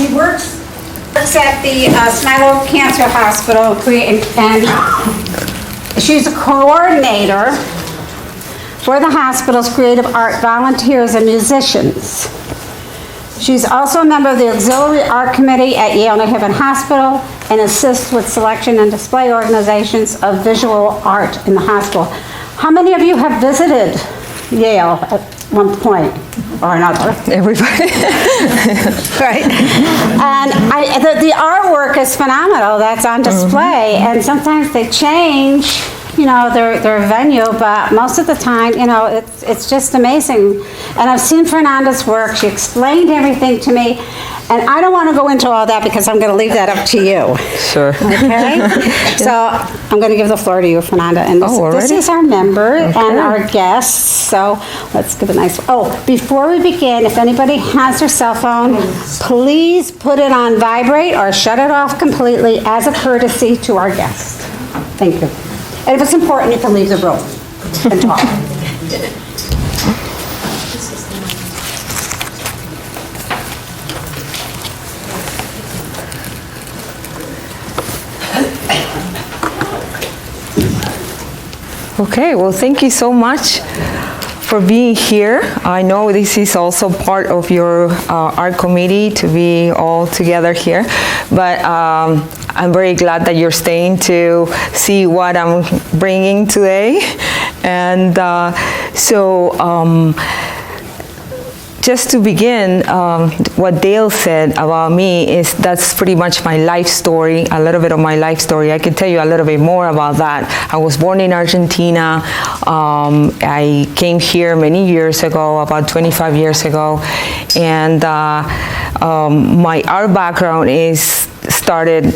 She works at the Smilow Cancer Hospital, and she's a coordinator for the hospital's creative art volunteers and musicians. She's also a member of the Auxiliary Art Committee at Yale New Haven Hospital and assists with selection and display organizations of visual art in the hospital. How many of you have visited Yale at one point or another? Everybody. Right. And the artwork is phenomenal that's on display, and sometimes they change, you know, their venue, but most of the time, you know, it's just amazing. And I've seen Fernanda's work. She explained everything to me, and I don't want to go into all that because I'm going to leave that up to you. Sure. Okay? So I'm going to give the floor to you, Fernanda. And this is our member and our guests. So let's give a nice, before we begin, if anybody has their cell phone, please put it on vibrate or shut it off completely as a courtesy to our guests. Thank you. And if it's important, you can leave the room and talk. Okay, well, thank you so much for being here. I know this is also part of your art committee to be all together here, but I'm very glad that you're staying to see what I'm bringing today. And just to begin, what Dale said about me is that's pretty much my life story, a little bit of my life story. I can tell you a little bit more about that. I was born in Argentina. I came here many years ago, about 25 years ago, and my art background started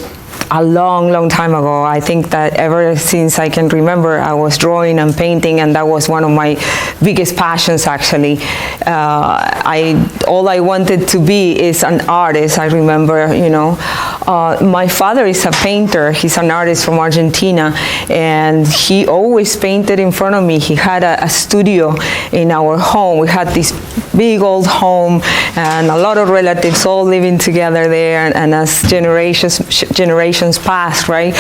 a long time ago. I think that ever since I can remember, I was drawing and painting, and that was one of my biggest passions, actually. All I wanted to be is an artist, I remember, you know. My father is a painter. He's an artist from Argentina, and he always painted in front of me. He had a studio in our home. We had this big old home, and a lot of relatives all living together there, and as generations passed, right,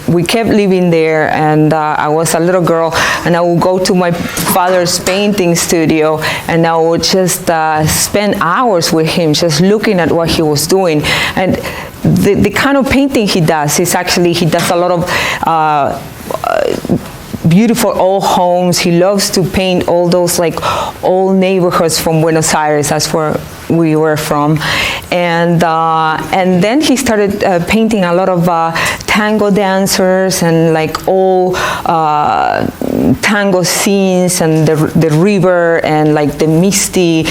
we kept living there, and I was a little girl, and I would go to my father's painting studio, and I would just spend hours with him just looking at what he was doing. And the kind of painting he does is actually, he does a lot of beautiful old homes. He loves to paint all those like old neighborhoods from Buenos Aires. That's where we were from. And then he started painting a lot of tango dancers and like old tango scenes and the river and like the misty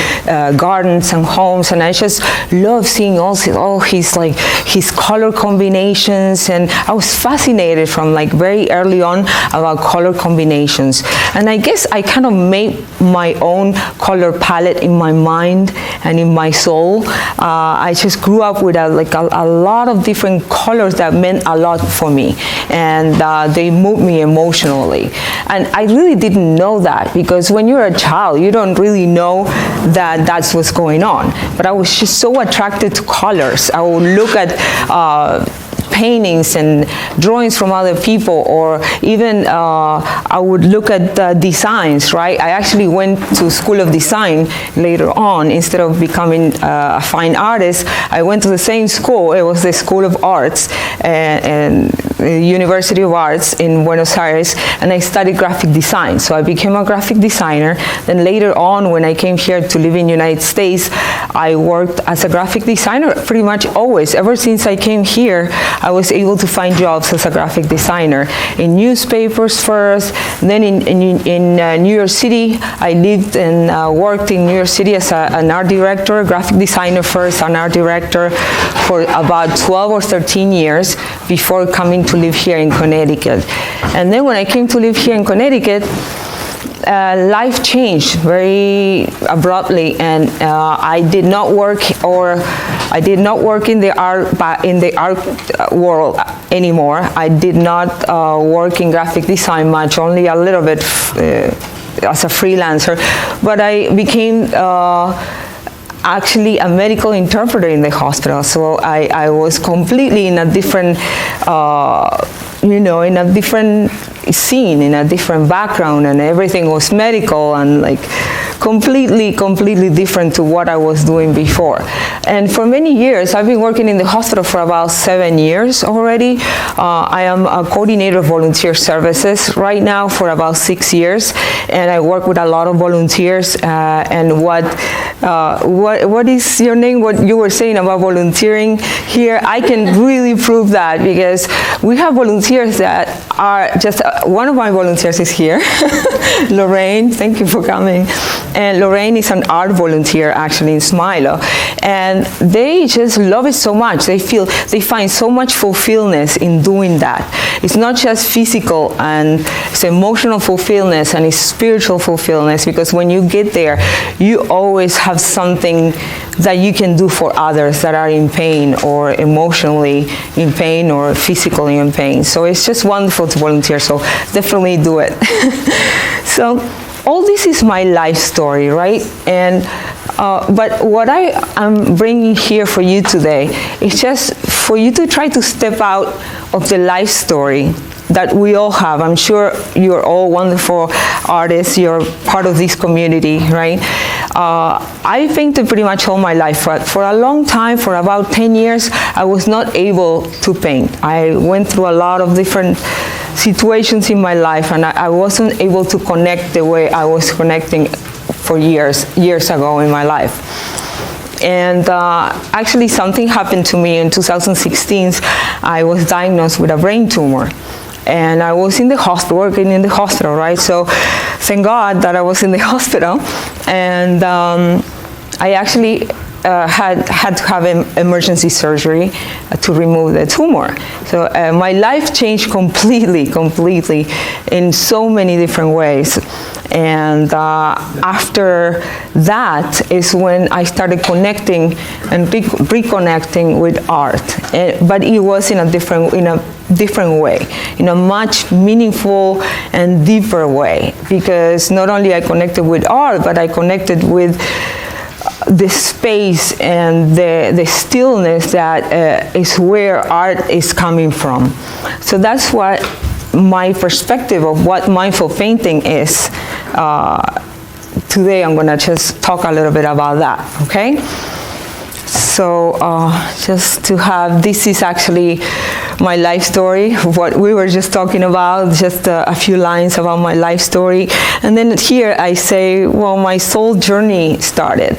gardens and homes. And I just love seeing all his like his color combinations, and I was fascinated from like very early on about color combinations. And I guess I kind of made my own color palette in my mind and in my soul. I just grew up with a lot of different colors that meant a lot for me, and they moved me emotionally. And I really didn't know that, because when you're a child, you don't really know that that's what's going on. But I was just so attracted to colors. I would look at paintings and drawings from other people, or even I would look at designs, right? I actually went to School of Design later on. Instead of becoming a fine artist, I went to the same school. It was the School of Arts and University of Arts in Buenos Aires, and I studied graphic design. So I became a graphic designer. Then later on, when I came here to live in the United States, I worked as a graphic designer pretty much always. Ever since I came here, I was able to find jobs as a graphic designer in newspapers first, then in New York City. I lived and worked in New York City as an art director, graphic designer first, an art director for about 12 or 13 years before coming to live here in Connecticut. And then when I came to live here in Connecticut, life changed very abruptly, and I did not work in the art world anymore. I did not work in graphic design much, only a little bit as a freelancer. But I became actually a medical interpreter in the hospital. So I was completely in a different, in a different scene, in a different background, and everything was medical and like completely different to what I was doing before. And for many years, I've been working in the hospital for about 7 years already. I am a coordinator of volunteer services right now for about 6 years, and I work with a lot of volunteers. And what is your name? What you were saying about volunteering here, I can really prove that, because we have volunteers that are just, one of my volunteers is here, Lorraine, thank you for coming. And Lorraine is an art volunteer actually in Smilo, and they just love it so much. They find so much fulfillment in doing that. It's not just physical, and it's emotional fulfillment, and it's spiritual fulfillment, because when you get there, you always have something that you can do for others that are in pain, or emotionally in pain, or physically in pain. So it's just wonderful to volunteer, so definitely do it. So all this is my life story, right? And but what I am bringing here for you today is just for you to try to step out of the life story that we all have. I'm sure you're all wonderful artists, you're part of this community, right? I painted pretty much all my life, but for a long time, for about 10 years, I was not able to paint. I went through a lot of different situations in my life, and I wasn't able to connect the way I was connecting for years ago in my life. And actually something happened to me in 2016. I was diagnosed with a brain tumor. And I was in the hospital, working in the hospital, right? So thank God that I was in the hospital. And I actually had to have emergency surgery to remove the tumor. So my life changed completely in so many different ways. And after that is when I started connecting and reconnecting with art. But it was in a different way, in a much meaningful and deeper way. Because not only I connected with art, but I connected with the space and the stillness that is where art is coming from. So that's what my perspective of what mindful painting is. Today I'm going to just talk a little bit about that, okay? So just to have, this is actually my life story, what we were just talking about, just a few lines about my life story. And then here I say, well, my soul journey started.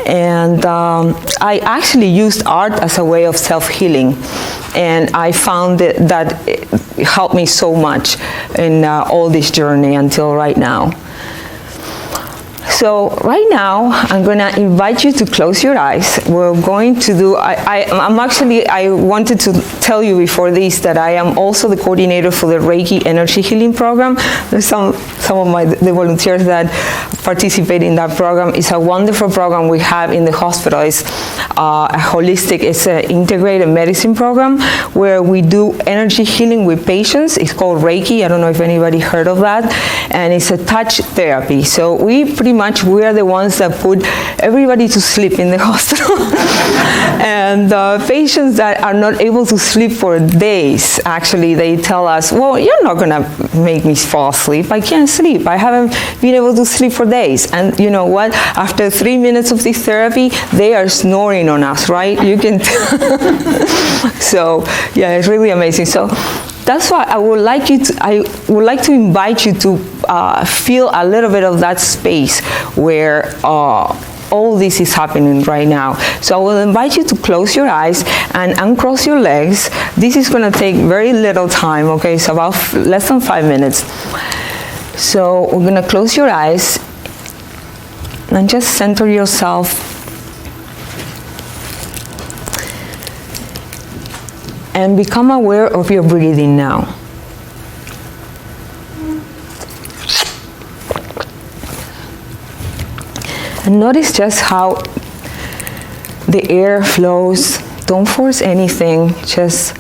And I actually used art as a way of self-healing. And I found that it helped me so much in all this journey until right now. So right now, I'm going to invite you to close your eyes. We're going to do, I wanted to tell you before this that I am also the coordinator for the Reiki Energy Healing Program. There's some of the volunteers that participate in that program. It's a wonderful program we have in the hospital. It's a holistic, it's an integrated medicine program where we do energy healing with patients. It's called Reiki. I don't know if anybody heard of that. And it's a touch therapy. So we are the ones that put everybody to sleep in the hospital. And patients that are not able to sleep for days, actually, they tell us, well, you're not going to make me fall asleep. I can't sleep. I haven't been able to sleep for days. And you know what? After 3 minutes of this therapy, they are snoring on us, right? You can So, yeah, it's really amazing. So that's why I would like to invite you to feel a little bit of that space where all this is happening right now. So I will invite you to close your eyes and uncross your legs. This is going to take very little time, okay? It's about less than 5 minutes. So we're going to close your eyes and just center yourself. And become aware of your breathing now. And notice just how the air flows. Don't force anything. Just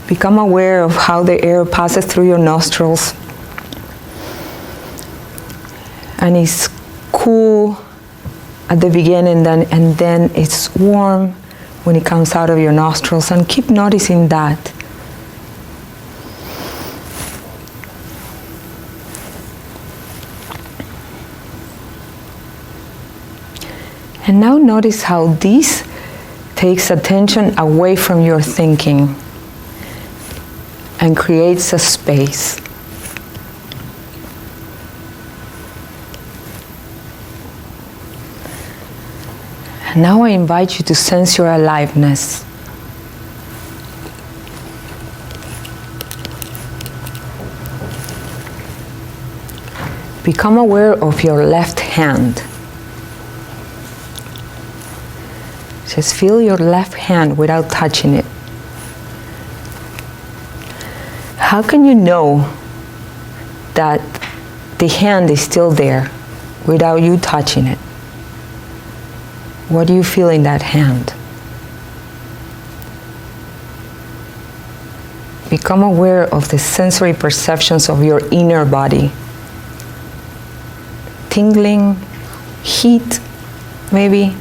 become aware of how the air passes through your nostrils. And it's cool at the beginning, and then it's warm when it comes out of your nostrils, and keep noticing that. And now notice how this takes attention away from your thinking and creates a space. And now I invite you to sense your aliveness. Become aware of your left hand. Just feel your left hand without touching it. How can you know that the hand is still there without you touching it? What do you feel in that hand? Become aware of the sensory perceptions of your inner body. Tingling, heat, maybe.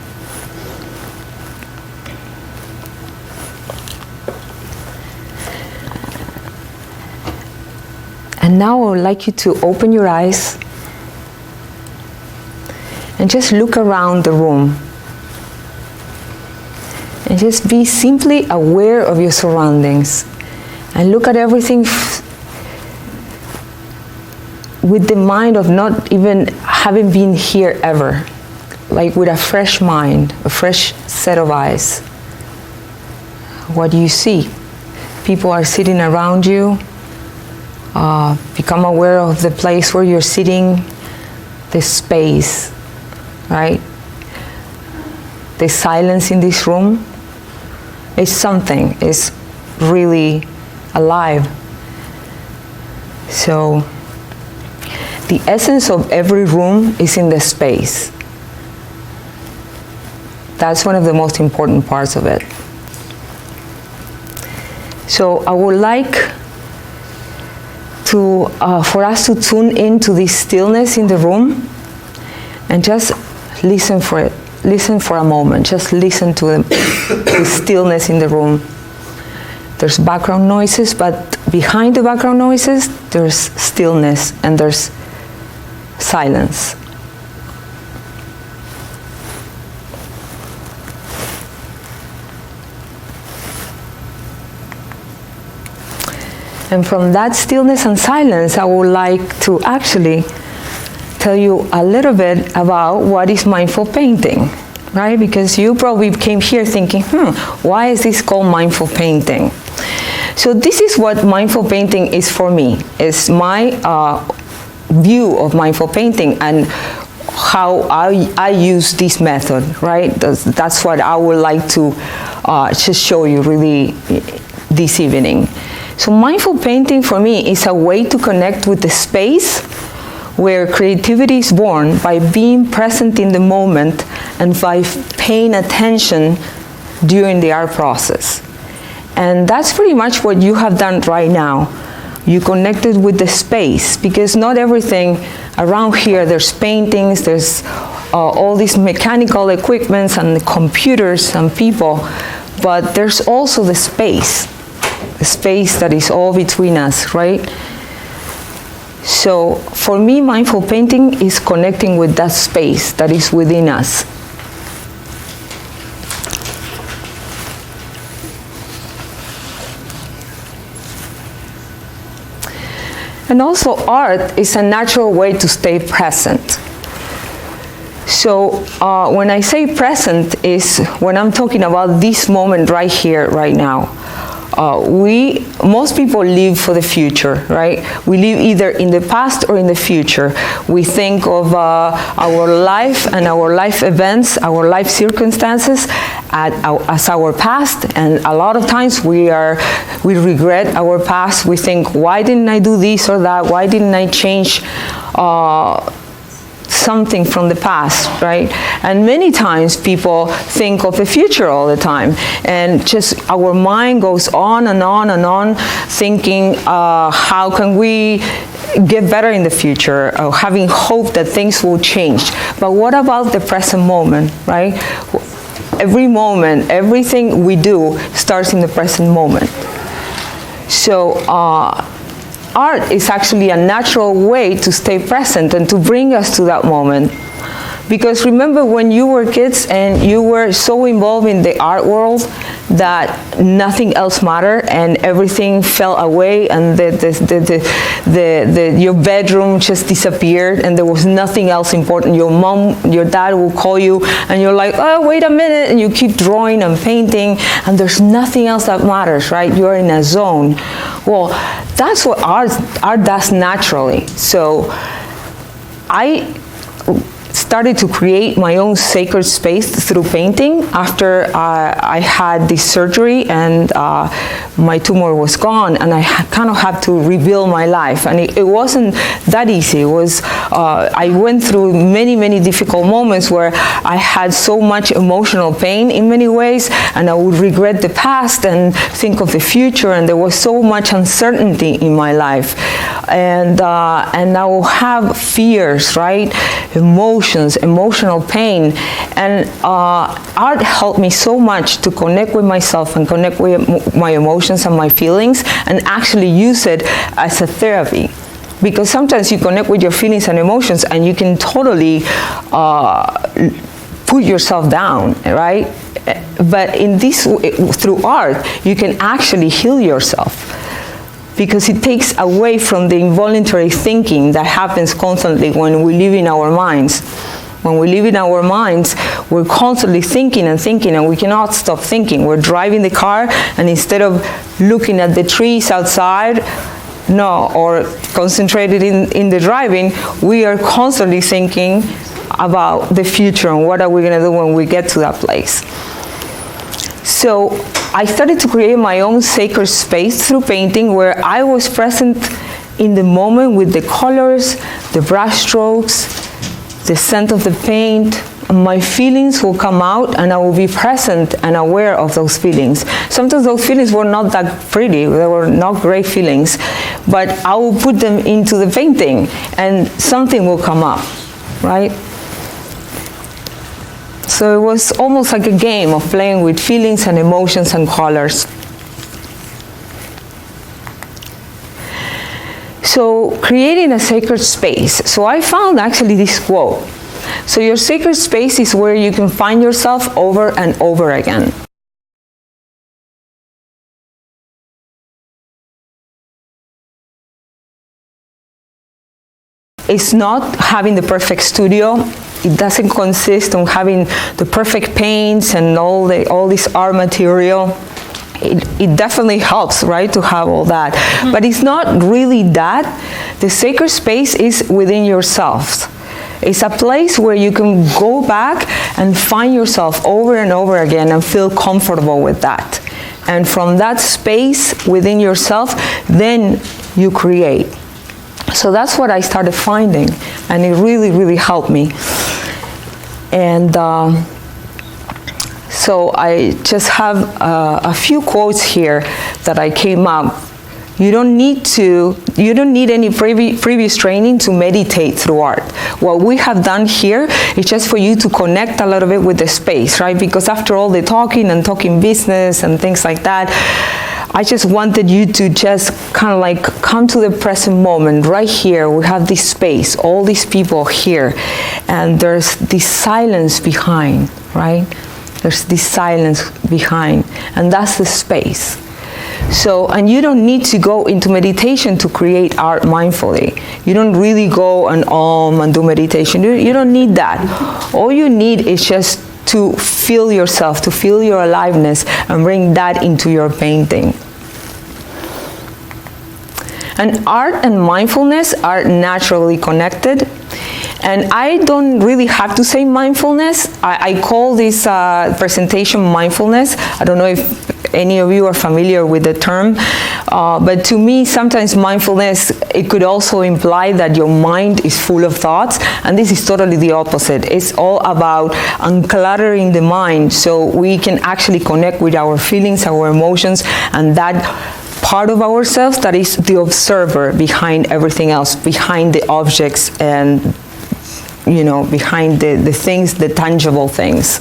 And now I would like you to open your eyes and just look around the room. And just be simply aware of your surroundings. And look at everything with the mind of not even having been here ever. Like with a fresh mind, a fresh set of eyes. What do you see? People are sitting around you. Become aware of the place where you're sitting, the space, right? The silence in this room is something, is really alive. So the essence of every room is in the space. That's one of the most important parts of it. So I would like for us to tune into this stillness in the room and just listen for it. Listen for a moment. Just listen to the stillness in the room. There's background noises, but behind the background noises, there's stillness and there's silence. And from that stillness and silence, I would like to actually tell you a little bit about what is mindful painting, right? Because you probably came here thinking, why is this called mindful painting? So this is what mindful painting is for me. It's my view of mindful painting and how I use this method, right? That's what I would like to just show you really this evening. So mindful painting for me is a way to connect with the space where creativity is born by being present in the moment and by paying attention during the art process. And that's pretty much what you have done right now. You connected with the space, because not everything around here, there's paintings, there's all these mechanical equipments and computers and people, but there's also the space that is all between us, right? So for me, mindful painting is connecting with that space that is within us. And also art is a natural way to stay present. So when I say present is when I'm talking about this moment right here, right now. Most people live for the future, right? We live either in the past or in the future. We think of our life and our life events, our life circumstances as our past, and a lot of times we regret our past. We think, why didn't I do this or that? Why didn't I change something from the past, right? And many times people think of the future all the time, and just our mind goes on and on and on, thinking, how can we get better in the future, having hope that things will change. But what about the present moment, right? Every moment, everything we do starts in the present moment. So art is actually a natural way to stay present and to bring us to that moment. Because remember when you were kids and you were so involved in the art world that nothing else mattered and everything fell away and your bedroom just disappeared and there was nothing else important. Your mom, your dad will call you and you're like, oh, wait a minute, and you keep drawing and painting and there's nothing else that matters, right? You're in a zone. Well, that's what art does naturally. So I started to create my own sacred space through painting after I had this surgery and my tumor was gone and I kind of had to rebuild my life, and it wasn't that easy. It was I went through many, many difficult moments where I had so much emotional pain in many ways, and I would regret the past and think of the future, and there was so much uncertainty in my life, and I will have fears, right? Emotional pain, and art helped me so much to connect with myself and connect with my emotions and my feelings and actually use it as a therapy. Because sometimes you connect with your feelings and emotions and you can totally put yourself down, right? But in this, through art, you can actually heal yourself, because it takes away from the involuntary thinking that happens constantly when we live in our minds. When we live in our minds, we're constantly thinking and thinking, and we cannot stop thinking. We're driving the car, and instead of looking at the trees outside, or concentrated in the driving, we are constantly thinking about the future and what are we gonna do when we get to that place. So I started to create my own sacred space through painting, where I was present in the moment with the colors, the brush strokes, the scent of the paint. My feelings will come out and I will be present and aware of those feelings. Sometimes those feelings were not that pretty, they were not great feelings, but I will put them into the painting and something will come up, right? So it was almost like a game of playing with feelings and emotions and colors. So creating a sacred space. So I found actually this quote. So your sacred space is where you can find yourself over and over again. It's not having the perfect studio. It doesn't consist on having the perfect paints and all this art material. It definitely helps, right, to have all that. But it's not really that. The sacred space is within yourselves. It's a place where you can go back and find yourself over and over again and feel comfortable with that. And from that space within yourself, then you create. So that's what I started finding, and it really, really helped me. And so I just have a few quotes here that I came up. You don't need any previous training to meditate through art. What we have done here is just for you to connect a little bit with the space, right? Because after all the talking business and things like that, I just wanted you to just kind of like come to the present moment. Right here, we have this space, all these people here, and there's this silence behind, right? There's this silence behind, and that's the space. So, and you don't need to go into meditation to create art mindfully. You don't really go and do meditation. You don't need that. All you need is just to feel yourself, to feel your aliveness, and bring that into your painting. And art and mindfulness are naturally connected. And I don't really have to say mindfulness. I call this presentation mindfulness. I don't know if any of you are familiar with the term, but to me, sometimes mindfulness, it could also imply that your mind is full of thoughts, and this is totally the opposite. It's all about uncluttering the mind so we can actually connect with our feelings, our emotions, and that part of ourselves that is the observer behind everything else, behind the objects and, behind the things, the tangible things.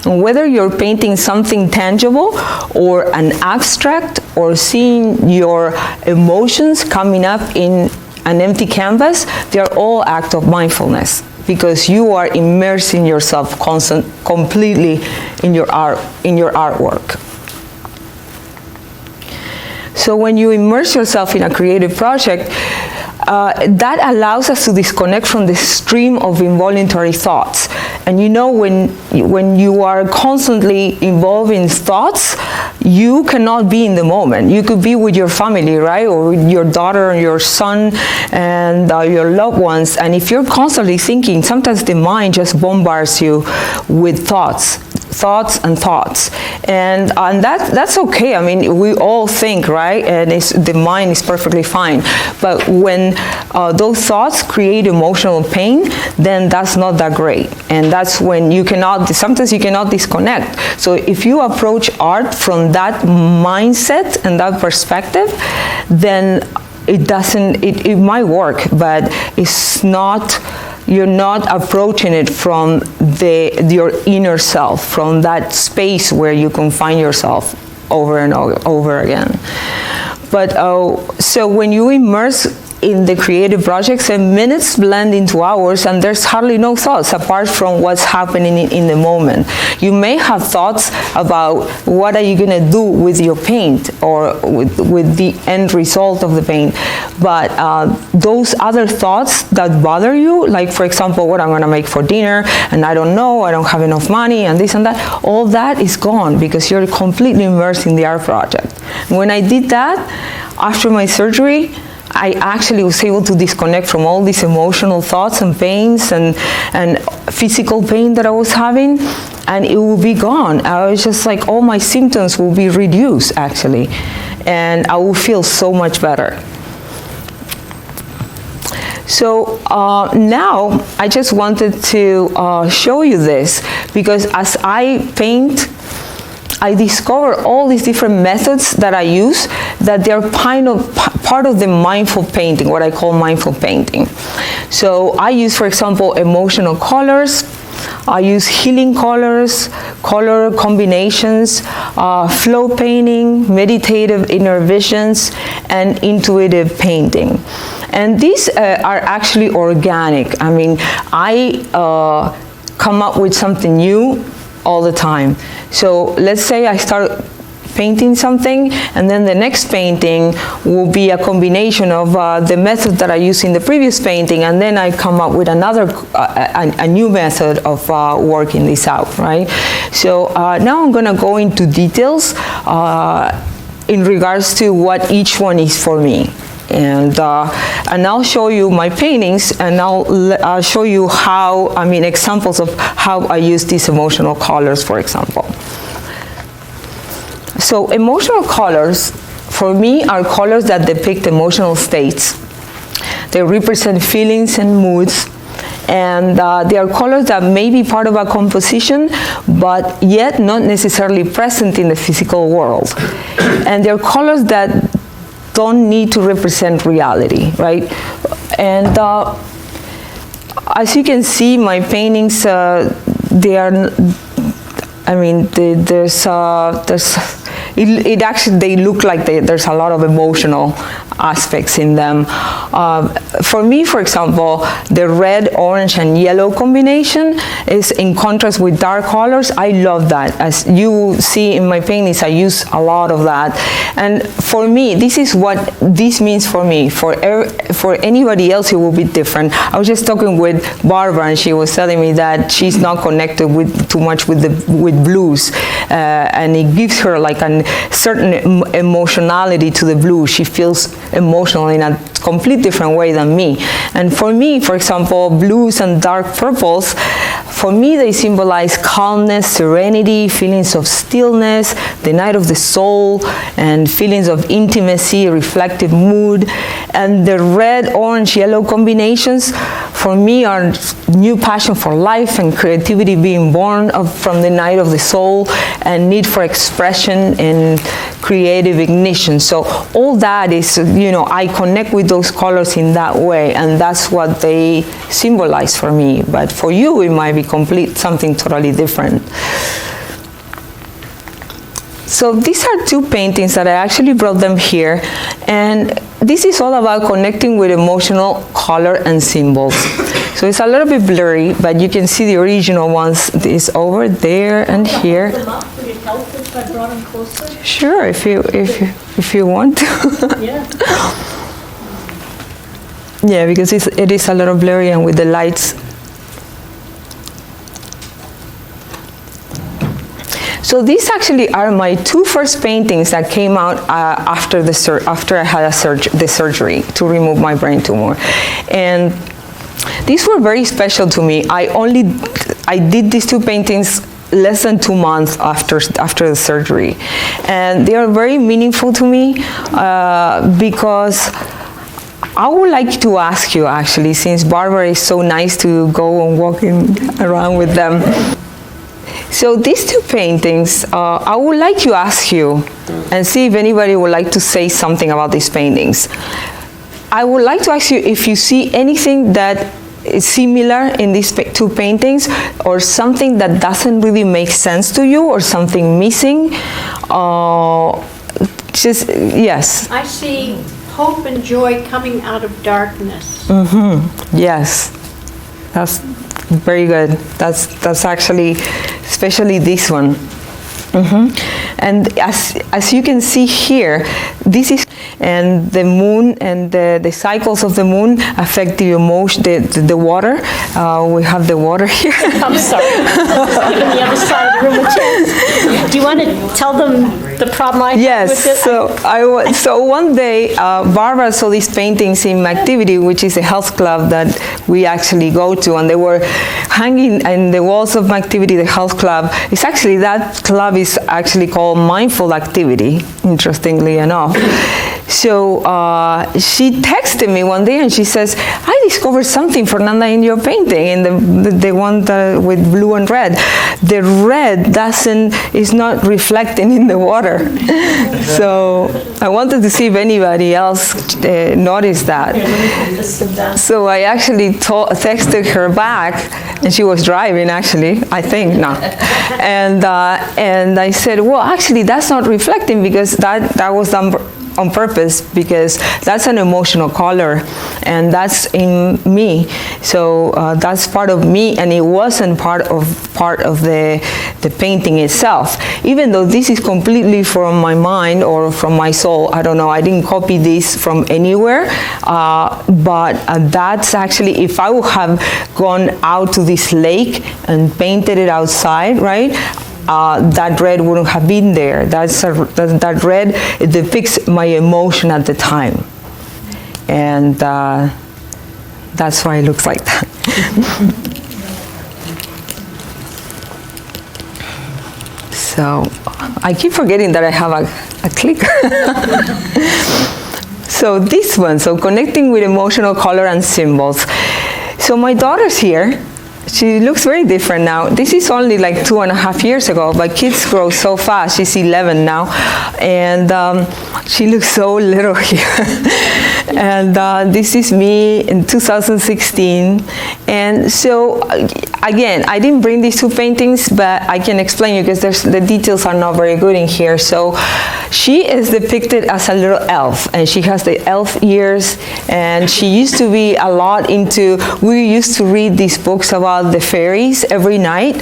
And whether you're painting something tangible or an abstract or seeing your emotions coming up in an empty canvas, they are all acts of mindfulness, because you are immersing yourself completely in your artwork. So when you immerse yourself in a creative project, that allows us to disconnect from the stream of involuntary thoughts. And when you are constantly involved in thoughts, you cannot be in the moment. You could be with your family, right? Or with your daughter and your son and your loved ones. And if you're constantly thinking, sometimes the mind just bombards you with thoughts. And that's okay. I mean, we all think, right? And the mind is perfectly fine. But when those thoughts create emotional pain, then that's not that great. And that's when sometimes you cannot disconnect. So if you approach art from that mindset and that perspective, then it might work, but it's not. You're not approaching it from your inner self, from that space where you can find yourself over and over again. But so when you immerse in the creative projects, and minutes blend into hours, and there's hardly no thoughts apart from what's happening in the moment. You may have thoughts about what are you going to do with your paint or with the end result of the paint, but those other thoughts that bother you, like for example, what I'm going to make for dinner, and I don't know, I don't have enough money, and this and that, all that is gone because you're completely immersed in the art project. When I did that, after my surgery, I actually was able to disconnect from all these emotional thoughts and pains and physical pain that I was having, and it will be gone. I was just like, all my symptoms will be reduced, actually, and I will feel so much better. So now I just wanted to show you this, because as I paint, I discover all these different methods that I use, that they're part of the mindful painting, what I call mindful painting. So I use, for example, emotional colors. I use healing colors, color combinations, flow painting, meditative inner visions, and intuitive painting. And these are actually organic. I mean, I come up with something new all the time. So let's say I start painting something, and then the next painting will be a combination of the method that I used in the previous painting, and then I come up with a new method of working this out, right? So now I'm gonna go into details in regards to what each one is for me. And I'll show you my paintings, and I'll show you examples of how I use these emotional colors, for example. So emotional colors, for me, are colors that depict emotional states. They represent feelings and moods, and they are colors that may be part of a composition, but yet not necessarily present in the physical world. And they're colors that don't need to represent reality, right? And as you can see, my paintings, they look like there's a lot of emotional aspects in them. For me, for example, the red, orange, and yellow combination is in contrast with dark colors. I love that. As you see in my paintings, I use a lot of that. And for me, this is what this means for me. For anybody else, it will be different. I was just talking with Barbara, and she was telling me that she's not connected too much with blues, and it gives her like a certain emotionality to the blue. She feels emotional in a complete different way than me. And for me, for example, blues and dark purples, for me they symbolize calmness, serenity, feelings of stillness, the night of the soul, and feelings of intimacy, reflective mood. And the red, orange, yellow combinations, for me are new passion for life and creativity being born from the night of the soul, and need for expression and creative ignition. So all that is, I connect with those colors in that way, and that's what they symbolize for me. But for you, it might be something totally different. So these are two paintings that I actually brought them here, and this is all about connecting with emotional color and symbols. So it's a little bit blurry, but you can see the original ones is over there and here. Would it help if I brought them closer? Sure, if you want to. Yeah. Yeah, because it is a little blurry, and with the lights. So these actually are my two first paintings that came out after I had the surgery to remove my brain tumor, and these were very special to me. I did these two paintings less than 2 months after the surgery, and they are very meaningful to me because I would like to ask you, actually, since Barbara is so nice to go and walking around with them. So these two paintings, I would like to ask you and see if anybody would like to say something about these paintings. I would like to ask you if you see anything that is similar in these two paintings, or something that doesn't really make sense to you, or something missing. Yes. I see hope and joy coming out of darkness. Yes, that's very good. That's actually, especially this one. And as you can see here, this is, and the moon and the cycles of the moon affect the emotion, the water. We have the water here. I'm sorry. I'm on the other side of the room with chairs. Do you want to tell them the problem I had with it? Yes. So one day, Barbara saw these paintings in Activity, which is a health club that we actually go to, and they were hanging in the walls of Activity, the health club. It's actually, that club is actually called Mindful Activity, interestingly enough. So she texted me one day and she says, I discovered something, Fernanda, in your painting, in the one with blue and red. The red is not reflecting in the water. So I wanted to see if anybody else noticed that. So I actually texted her back, and she was driving, actually, I think, no. And I said, well, actually, that's not reflecting, because that was done on purpose, because that's an emotional color, and that's in me. So that's part of me, and it wasn't part of the painting itself. Even though this is completely from my mind or from my soul, I don't know, I didn't copy this from anywhere, but that's actually, if I would have gone out to this lake and painted it outside, right? That red wouldn't have been there. That red, it depicts my emotion at the time. And that's why it looks like that. So I keep forgetting that I have a clicker. So this one, so connecting with emotional color and symbols. So my daughter's here. She looks very different now. This is only like 2.5 years ago, but kids grow so fast. She's 11 now, and she looks so little here. And this is me in 2016. And so, again, I didn't bring these two paintings, but I can explain you, because the details are not very good in here. So she is depicted as a little elf, and she has the elf ears, and she used to be a lot into, we used to read these books about the fairies every night,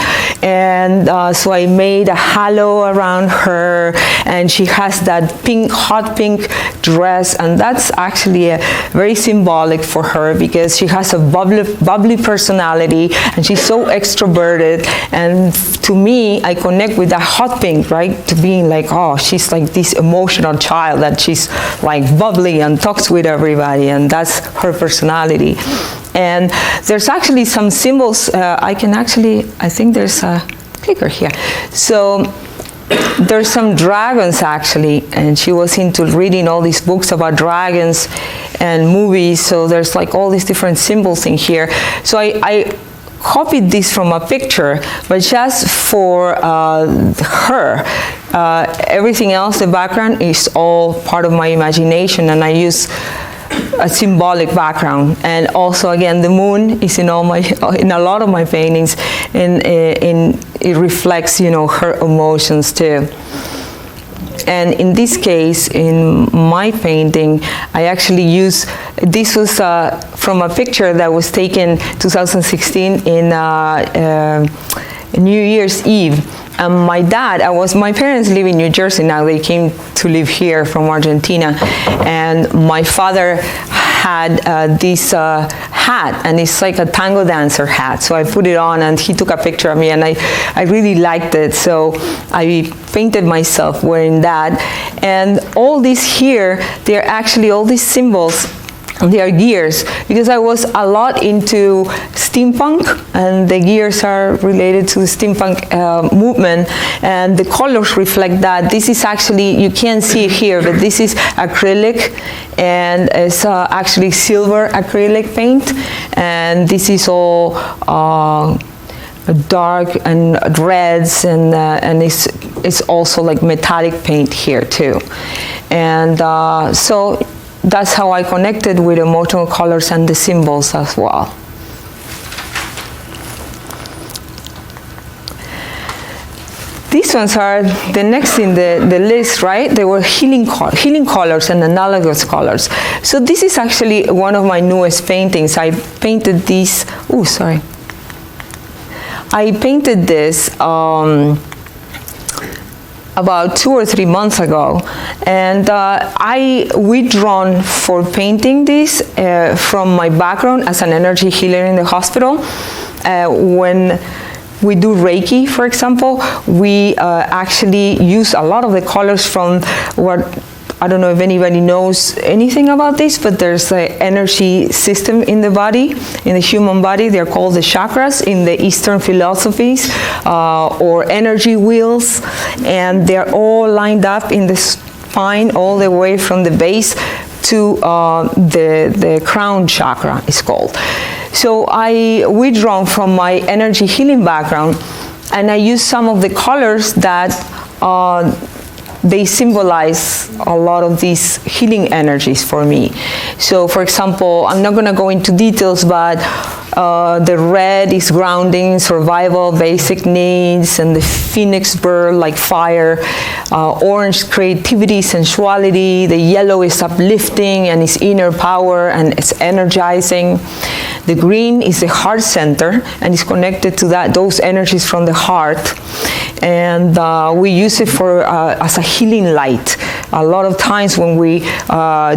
and so I made a halo around her, and she has that hot pink dress, and that's actually very symbolic for her, because she has a bubbly personality, and she's so extroverted, and to me, I connect with that hot pink, right, to being like, oh, she's like this emotional child, that she's like bubbly and talks with everybody, and that's her personality. And there's actually some symbols. I think there's a clicker here. So there's some dragons actually, and she was into reading all these books about dragons and movies, so there's like all these different symbols in here. So I copied this from a picture, but just for her. Everything else, the background, is all part of my imagination, and I use a symbolic background. And also, again, the moon is in a lot of my paintings, and it reflects, her emotions too. And in this case, in my painting, I actually use, this was from a picture that was taken 2016 in New Year's Eve. My dad, my parents live in New Jersey now. They came to live here from Argentina. And my father had this hat, and it's like a tango dancer hat. So I put it on, and he took a picture of me, and I really liked it. So I painted myself wearing that. And all these here, they're actually all these symbols. They are gears, because I was a lot into steampunk, and the gears are related to the steampunk movement, and the colors reflect that. This is actually, you can't see it here, but this is acrylic, and it's actually silver acrylic paint, and this is all dark and reds, and it's also like metallic paint here too. And so that's how I connected with emotional colors and the symbols as well. These ones are the next in the list, right? They were healing colors and analogous colors. So this is actually one of my newest paintings. I painted these, I painted this about 2 or 3 months ago, and I withdrawn for painting this from my background as an energy healer in the hospital. When we do Reiki, for example, we actually use a lot of the colors from what, I don't know if anybody knows anything about this, but there's an energy system in the body, in the human body. They're called the chakras in the Eastern philosophies, or energy wheels, and they're all lined up in the spine all the way from the base to the crown chakra, is called. So I withdrawn from my energy healing background, and I use some of the colors that they symbolize a lot of these healing energies for me. So, for example, I'm not going to go into details, but the red is grounding, survival, basic needs, and the phoenix bird, like fire. Orange, creativity, sensuality. The yellow is uplifting and is inner power and it's energizing. The green is the heart center and is connected to those energies from the heart. And we use it for as a healing light. A lot of times when we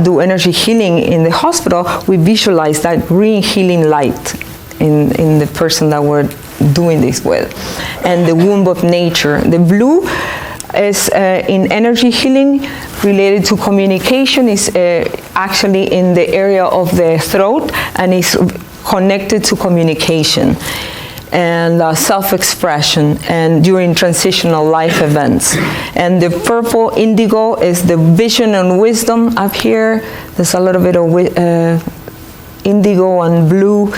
do energy healing in the hospital, we visualize that green healing light in the person that we're doing this with. And the womb of nature. The blue is in energy healing related to communication, is actually in the area of the throat and is connected to communication and self-expression and during transitional life events. And the purple indigo is the vision and wisdom up here. There's a little bit of indigo and blue,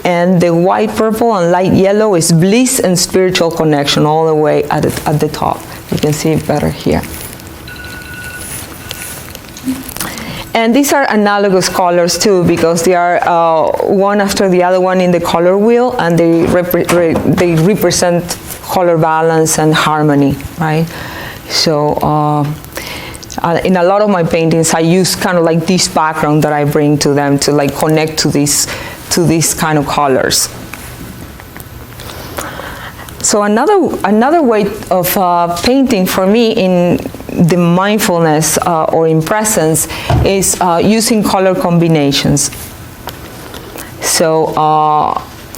and the white, purple, and light yellow is bliss and spiritual connection all the way at the top. You can see it better here. And these are analogous colors too, because they are one after the other one in the color wheel, and they represent color balance and harmony, right? So in a lot of my paintings, I use kind of like this background that I bring to them to like connect to these kind of colors. So another way of painting for me in the mindfulness or in presence is using color combinations. So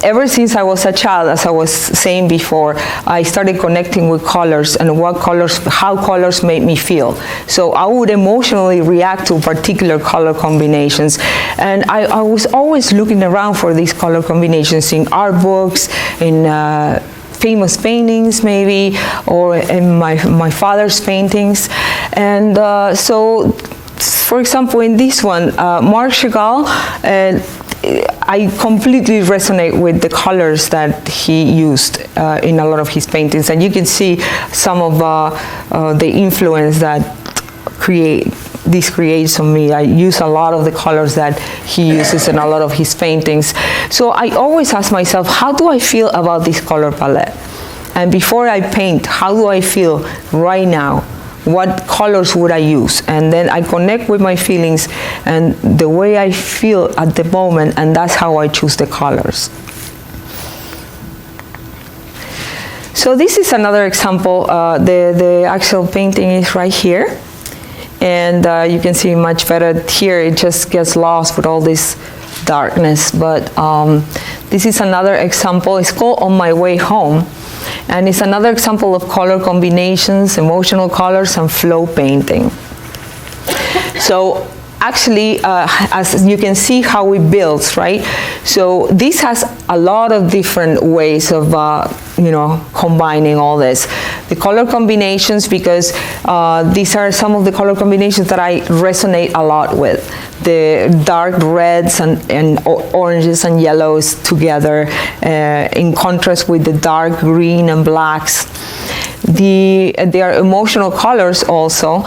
ever since I was a child, as I was saying before, I started connecting with colors and how colors made me feel. So I would emotionally react to particular color combinations. And I was always looking around for these color combinations in art books, in famous paintings maybe, or in my father's paintings. And so, for example, in this one, Marc Chagall, I completely resonate with the colors that he used in a lot of his paintings, and you can see some of the influence that this creates on me. I use a lot of the colors that he uses in a lot of his paintings. So I always ask myself, how do I feel about this color palette? And before I paint, how do I feel right now? What colors would I use? And then I connect with my feelings and the way I feel at the moment, and that's how I choose the colors. So this is another example. The actual painting is right here. And you can see much better here. It just gets lost with all this darkness. But this is another example. It's called On My Way Home. And it's another example of color combinations, emotional colors, and flow painting. So actually, as you can see how it builds, right? So this has a lot of different ways of, combining all this. The color combinations, because these are some of the color combinations that I resonate a lot with. The dark reds and oranges and yellows together in contrast with the dark green and blacks. There are emotional colors also.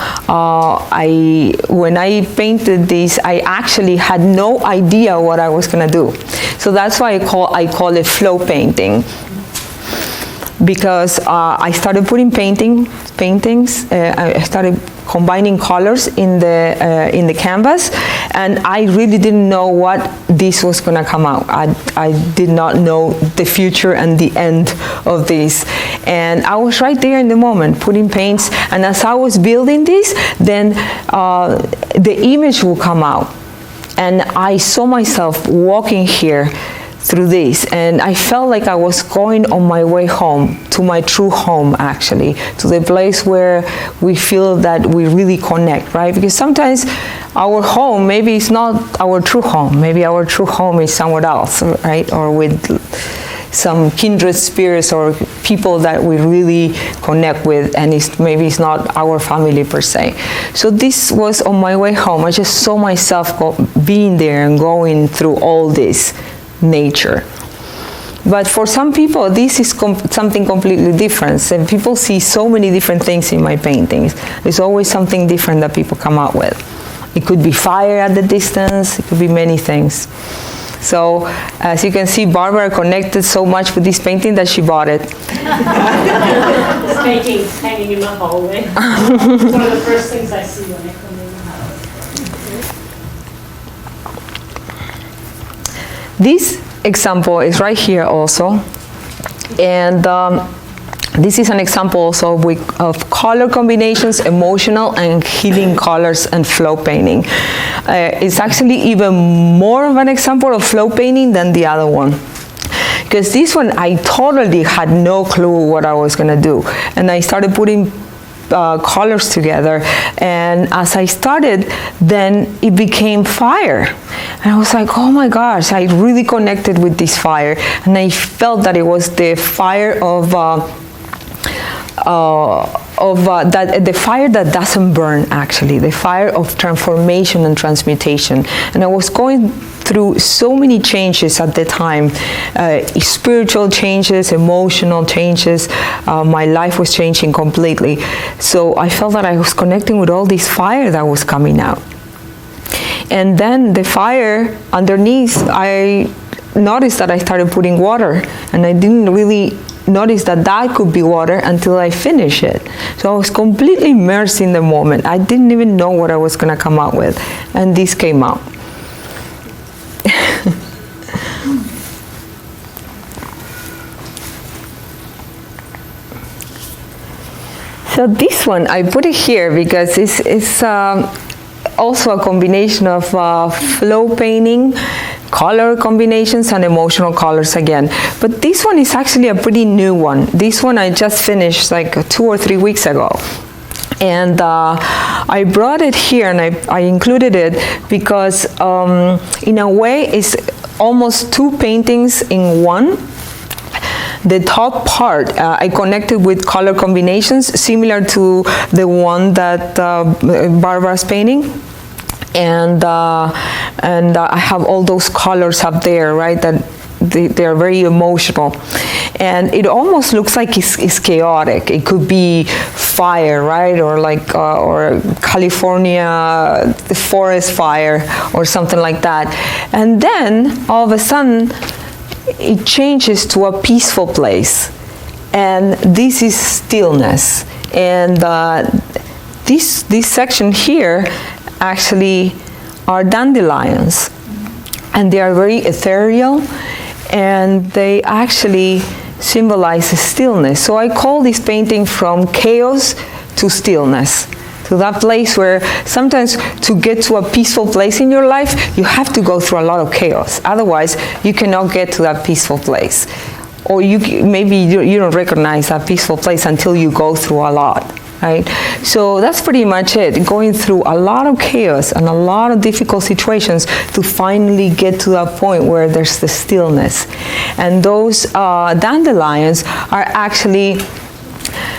When I painted these, I actually had no idea what I was gonna do. So that's why I call it flow painting. Because I started putting paintings, I started combining colors in the canvas, and I really didn't know what this was gonna come out. I did not know the future and the end of this, and I was right there in the moment putting paints, and as I was building this, then the image will come out, and I saw myself walking here through this, and I felt like I was going on my way home, to my true home actually, to the place where we feel that we really connect, right? Because sometimes our home, maybe it's not our true home, maybe our true home is somewhere else, right? Or with some kindred spirits or people that we really connect with, and maybe it's not our family per se. So this was On My Way Home. I just saw myself being there and going through all this nature. But for some people, this is something completely different, and people see so many different things in my paintings. There's always something different that people come out with. It could be fire at the distance, it could be many things. So as you can see, Barbara connected so much with this painting that she bought it. This painting's hanging in my hallway. It's one of the first things I see when I come in the house. This example is right here also, and this is an example also of color combinations, emotional and healing colors, and flow painting. It's actually even more of an example of flow painting than the other one, because this one I totally had no clue what I was gonna do, and I started putting colors together, and as I started, then it became fire, and I was like, oh my gosh, I really connected with this fire, and I felt that it was the fire the fire that doesn't burn, actually, the fire of transformation and transmutation. And I was going through so many changes at the time, spiritual changes, emotional changes. My life was changing completely. So I felt that I was connecting with all this fire that was coming out. And then the fire underneath, I noticed that I started putting water, and I didn't really notice that could be water until I finished it. So I was completely immersed in the moment. I didn't even know what I was gonna come out with, and this came out. So this one, I put it here because it's also a combination of flow painting, color combinations, and emotional colors again. But this one is actually a pretty new one. This one I just finished like 2 or 3 weeks ago. And I brought it here, and I included it because in a way it's almost 2 paintings in one. the top part, I connected with color combinations similar to the one that Barbara's painting. And I have all those colors up there, right, that they are very emotional. And it almost looks like it's chaotic. It could be fire, right, or like or California, the forest fire, or something like that. And then all of a sudden, it changes to a peaceful place, and this is stillness. And this section here actually are dandelions, and they are very ethereal, and they actually symbolize stillness. So I call this painting From Chaos to Stillness, to that place where sometimes to get to a peaceful place in your life, you have to go through a lot of chaos. Otherwise, you cannot get to that peaceful place. Or maybe you don't recognize that peaceful place until you go through a lot. Right? So that's pretty much it, going through a lot of chaos and a lot of difficult situations to finally get to that point where there's the stillness. And those dandelions are actually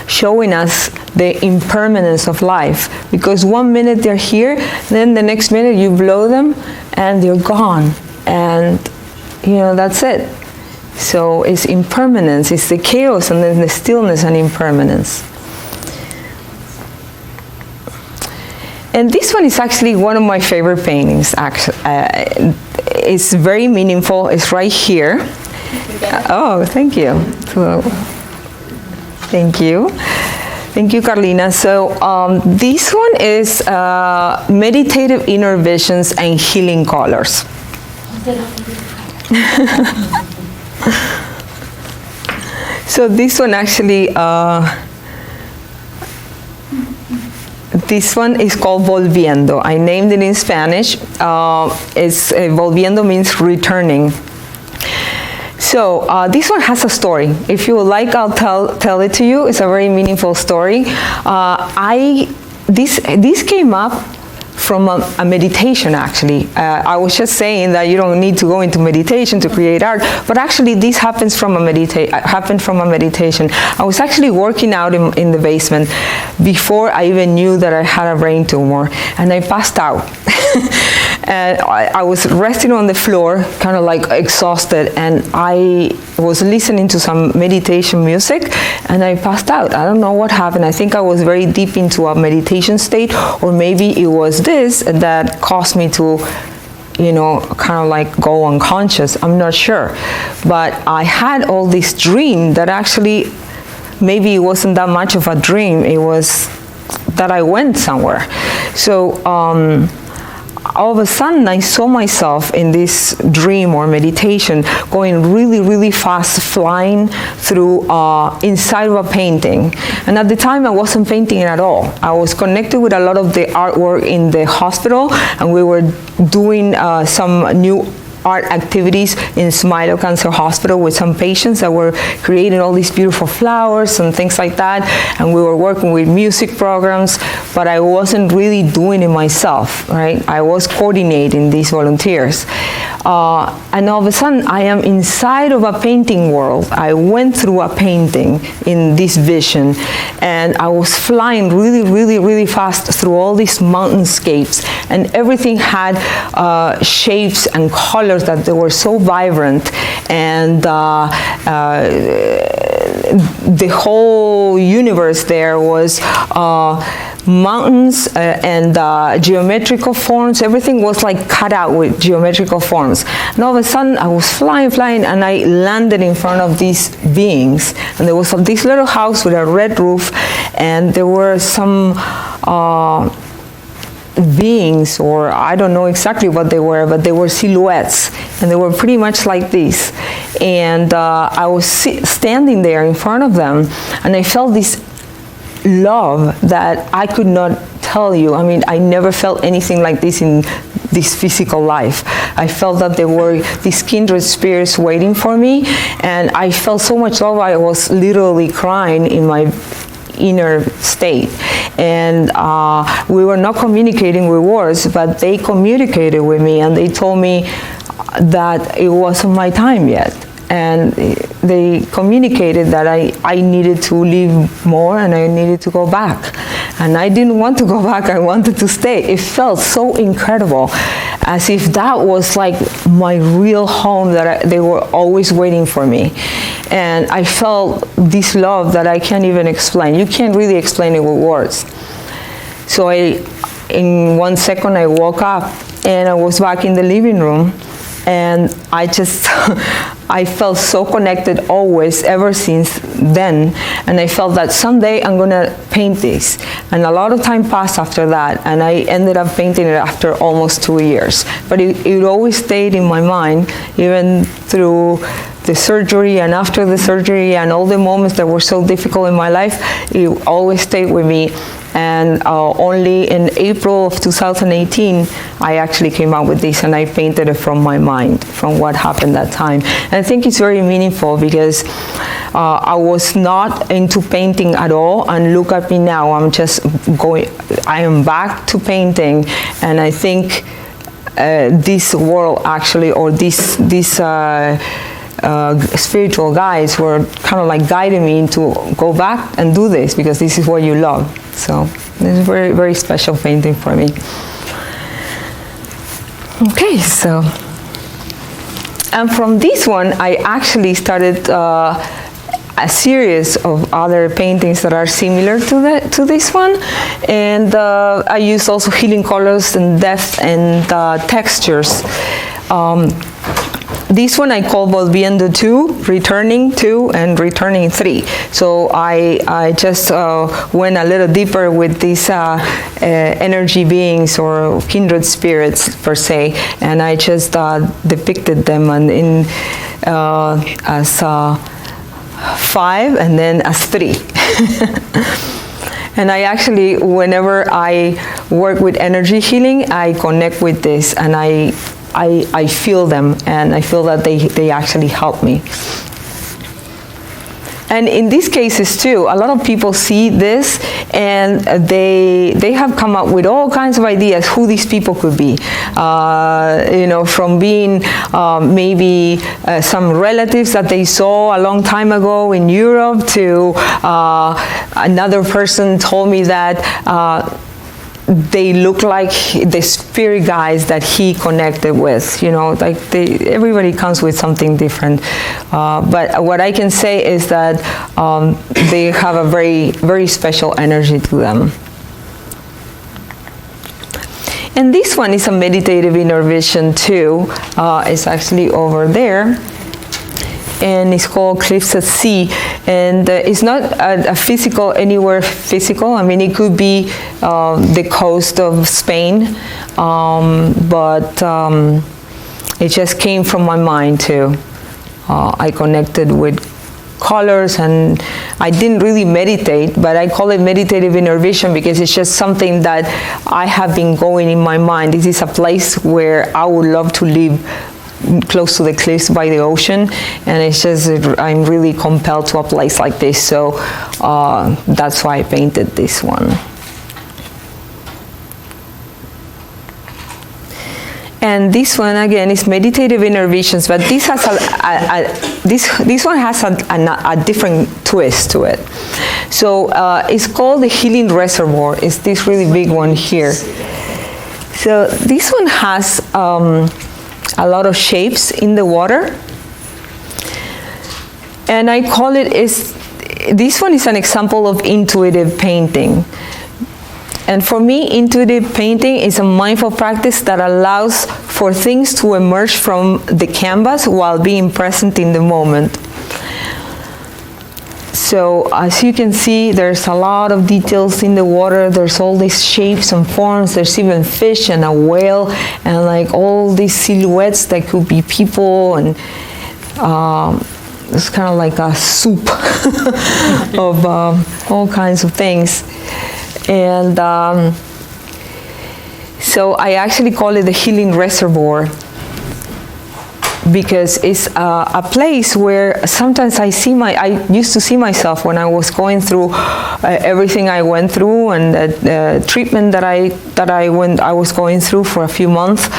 showing us the impermanence of life, because one minute they're here, then the next minute you blow them and they're gone, and that's it. So it's impermanence, it's the chaos and then the stillness and impermanence. And this one is actually one of my favorite paintings. Actually, it's very meaningful. It's right here. Oh, thank you. So, thank you, Carlina. So this one is Meditative Inner Visions and Healing Colors. So this one actually. This one is called Volviendo. I named it in Spanish. Volviendo means returning. So this one has a story. If you would like, I'll tell it to you. It's a very meaningful story. This came up from a meditation, actually. I was just saying that you don't need to go into meditation to create art, but actually this happened from a meditation. I was actually working out in the basement before I even knew that I had a brain tumor, and I passed out. And I was resting on the floor, kind of like exhausted, and I was listening to some meditation music, and I passed out. I don't know what happened. I think I was very deep into a meditation state, or maybe it was this that caused me to, kind of like go unconscious. I'm not sure. But I had all this dream that actually, maybe it wasn't that much of a dream. It was that I went somewhere. So, all of a sudden, I saw myself in this dream or meditation going really, really fast, flying through inside of a painting. And at the time, I wasn't painting it at all. I was connected with a lot of the artwork in the hospital, and we were doing some new art activities in Smile Cancer Hospital with some patients that were creating all these beautiful flowers and things like that, and we were working with music programs, but I wasn't really doing it myself, right? I was coordinating these volunteers. And all of a sudden, I am inside of a painting world. I went through a painting in this vision, and I was flying really, really, really fast through all these mountainscapes, and everything had shapes and colors that they were so vibrant, and the whole universe there was mountains and geometrical forms. Everything was like cut out with geometrical forms. And all of a sudden, I was flying, and I landed in front of these beings. And there was this little house with a red roof, and there were some beings, or I don't know exactly what they were, but they were silhouettes, and they were pretty much like this. And I was standing there in front of them, and I felt this love that I could not tell you. I mean, I never felt anything like this in this physical life. I felt that there were these kindred spirits waiting for me, and I felt so much love. I was literally crying in my inner state. And we were not communicating with words, but they communicated with me, and they told me that it wasn't my time yet. and they communicated that I needed to leave more and I needed to go back. And I didn't want to go back, I wanted to stay. It felt so incredible, as if that was like my real home, that they were always waiting for me. And I felt this love that I can't even explain. You can't really explain it with words. So in 1 second, I woke up and I was back in the living room, and I just, I felt so connected always, ever since then. And I felt that someday I'm gonna paint this. And a lot of time passed after that, and I ended up painting it after almost 2 years. But it always stayed in my mind, even through the surgery and after the surgery and all the moments that were so difficult in my life. It always stayed with me. And only in April of 2018, I actually came out with this, and I painted it from my mind, from what happened that time. And I think it's very meaningful, because I was not into painting at all, and look at me now, I am back to painting. And I think this world actually, or these spiritual guides were kind of like guiding me to go back and do this, because this is what you love. So it's a very, very special painting for me. Okay, so, and from this one, I actually started a series of other paintings that are similar to this one. And I used also healing colors and depth and textures. This one I call Volviendo 2, Returning 2, and Returning 3. So I just went a little deeper with these energy beings or kindred spirits per se, and I just depicted them as 5 and then as 3. And I actually, whenever I work with energy healing, I connect with this, and I feel them, and I feel that they actually help me. And in these cases too, a lot of people see this, and they have come up with all kinds of ideas who these people could be. You know, from being maybe some relatives that they saw a long time ago in Europe, to another person told me that they look like the spirit guides that he connected with. You know, like everybody comes with something different. But what I can say is that they have a very, very special energy to them. And this one is a meditative inner vision too. It's actually over there. And it's called Cliffs at Sea, and it's not a physical, anywhere physical. I mean, it could be the coast of Spain, but it just came from my mind too. I connected with colors, and I didn't really meditate, but I call it meditative inner vision because it's just something that I have been going in my mind. This is a place where I would love to live, close to the cliffs by the ocean, and it's just I'm really compelled to a place like this, so that's why I painted this one. And this one again is meditative inner visions, but this has this one has a different twist to it. So it's called the Healing Reservoir. It's this really big one here. So this one has a lot of shapes in the water, and I call it this one is an example of intuitive painting. And for me, intuitive painting is a mindful practice that allows for things to emerge from the canvas while being present in the moment. So as you can see, there's a lot of details in the water. There's all these shapes and forms. There's even fish and a whale, and like all these silhouettes that could be people, and it's kind of like a soup of all kinds of things. And so I actually call it the Healing Reservoir, because it's a place where sometimes I used to see myself when I was going through everything I went through, and the treatment that I was going through for a few months.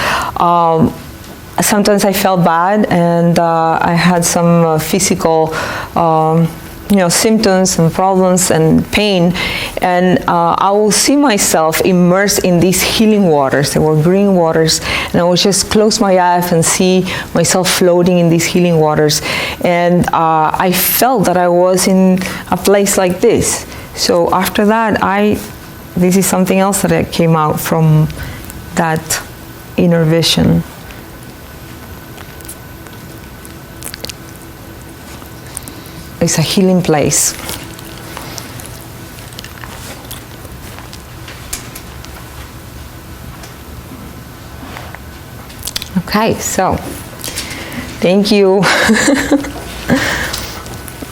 sometimes I felt bad, and I had some physical symptoms and problems and pain, and I will see myself immersed in these healing waters. They were green waters, and I would just close my eyes and see myself floating in these healing waters, and I felt that I was in a place like this. So after that, this is something else that came out from that inner vision. It's a healing place. Okay, so thank you.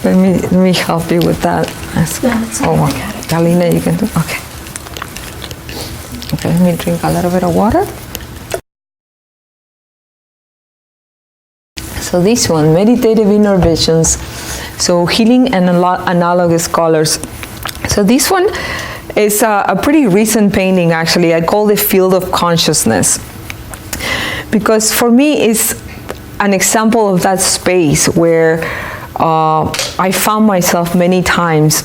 let me help you with that. Galina, you can do. Okay. Okay, let me drink a little bit of water. So this one, Meditative Inner Visions. So healing and analogous colors. So this one is a pretty recent painting, actually. I call it Field of Consciousness, because for me it's an example of that space where I found myself many times.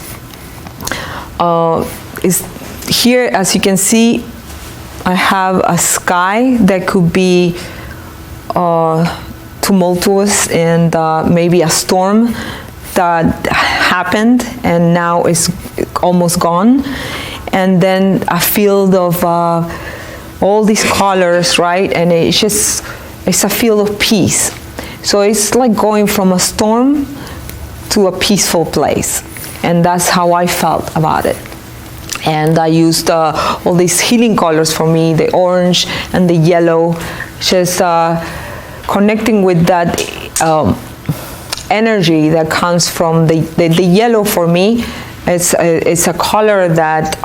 Is here, as you can see, I have a sky that could be tumultuous, and maybe a storm that happened and now is almost gone, and then a field of all these colors, right? And it's a field of peace. So it's like going from a storm to a peaceful place, and that's how I felt about it. And I used all these healing colors for me, the orange and the yellow, just connecting with that energy that comes from the yellow. For me, it's a color that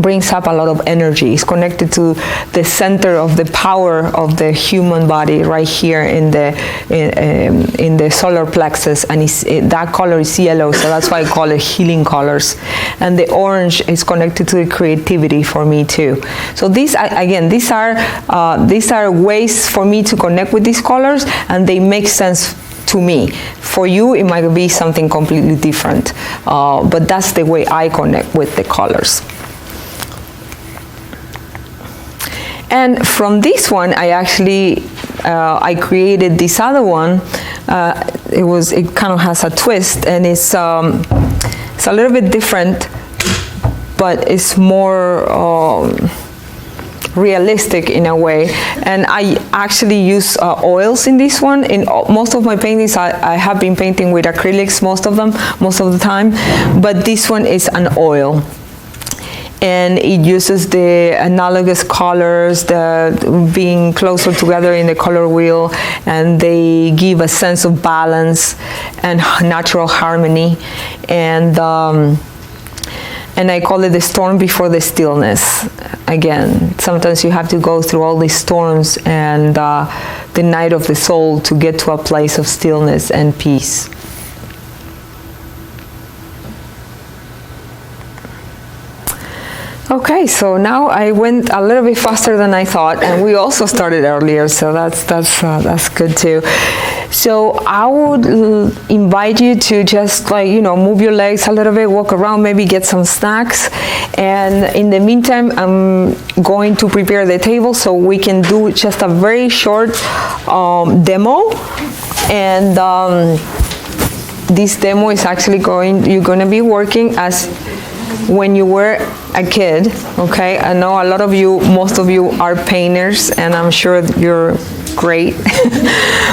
brings up a lot of energy. It's connected to the center of the power of the human body, right here in the solar plexus, and that color is yellow, so that's why I call it healing colors. And the orange is connected to the creativity for me too. So these are ways for me to connect with these colors, and they make sense to me. For you, it might be something completely different, but that's the way I connect with the colors. And from this one, I actually I created this other one. It kind of has a twist, and it's a little bit different, but it's more realistic in a way. And I actually use oils in this one. In most of my paintings, I have been painting with acrylics, most of the time, but this one is an oil. And it uses the analogous colors, being closer together in the color wheel, and they give a sense of balance and natural harmony. And I call it the storm before the stillness. Again, sometimes you have to go through all these storms and the night of the soul to get to a place of stillness and peace. Okay, so now I went a little bit faster than I thought, and we also started earlier, so that's good too. So I would invite you to just move your legs a little bit, walk around, maybe get some snacks, and in the meantime, I'm going to prepare the table so we can do just a very short demo, and this demo is actually you're going to be working as when you were a kid, okay? I know a lot of you, most of you are painters, and I'm sure you're great.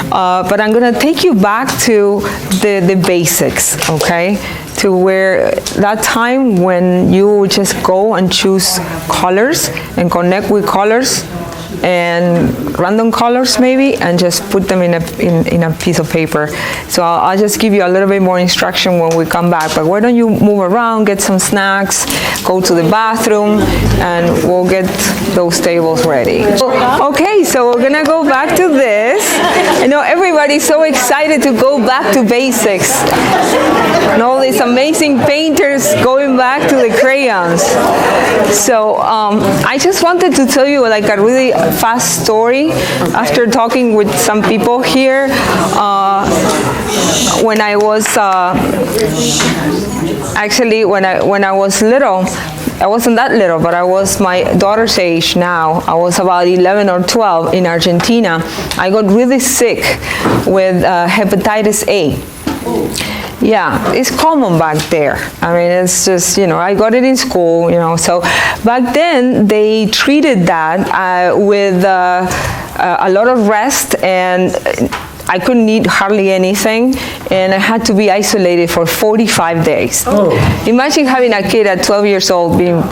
But I'm gonna take you back to the basics, okay? To where that time when you would just go and choose colors and connect with colors and random colors maybe, and just put them in a piece of paper. So I'll just give you a little bit more instruction when we come back, but why don't you move around, get some snacks, go to the bathroom, and we'll get those tables ready. Okay, Okay, so we're gonna go back to this. I know everybody's so excited to go back to basics. And all these amazing painters going back to the crayons. So I just wanted to tell you like a really fast story after talking with some people here. When I was, actually when I was little, I wasn't that little, but I was my daughter's age now. I was about 11 or 12 in Argentina. I got really sick with hepatitis A. Yeah, it's common back there. I mean, it's just, I got it in school, So back then, they treated that with a lot of rest, and I couldn't eat hardly anything, and I had to be isolated for 45 days. Oh. Imagine having a kid at 12 years old being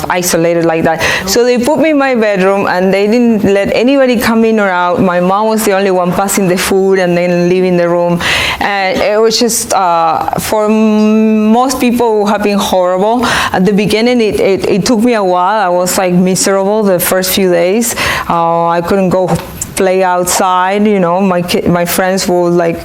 isolated like that. So they put me in my bedroom, and they didn't let anybody come in or out. My mom was the only one passing the food and then leaving the room. And it was just, for most people, it would have been horrible. At the beginning, it took me a while. I was like miserable the first few days. I couldn't go play outside, my friends would like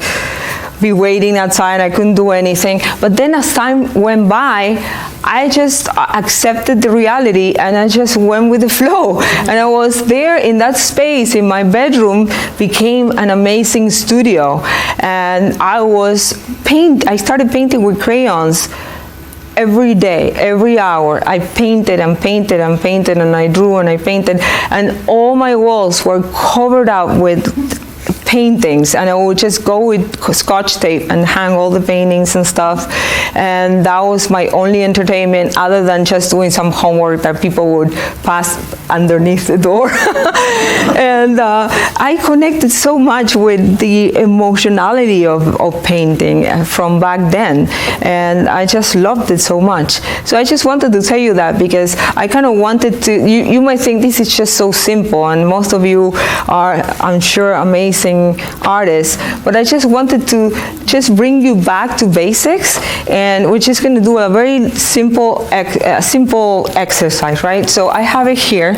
be waiting outside. I couldn't do anything. But then as time went by, I just accepted the reality, and I just went with the flow. And I was there in that space in my bedroom, became an amazing studio. And I started painting with crayons. Every day, every hour, I painted and painted and painted, and I drew and I painted, and all my walls were covered up with paintings, and I would just go with Scotch tape and hang all the paintings and stuff, and that was my only entertainment other than just doing some homework that people would pass underneath the door. And I connected so much with the emotionality of painting from back then, and I just loved it so much. So I just wanted to tell you that, because I kind of wanted to, you might think this is just so simple, and most of you are, I'm sure, amazing artists, but I just wanted to just bring you back to basics, and we're just going to do a very simple exercise, right? So I have it here,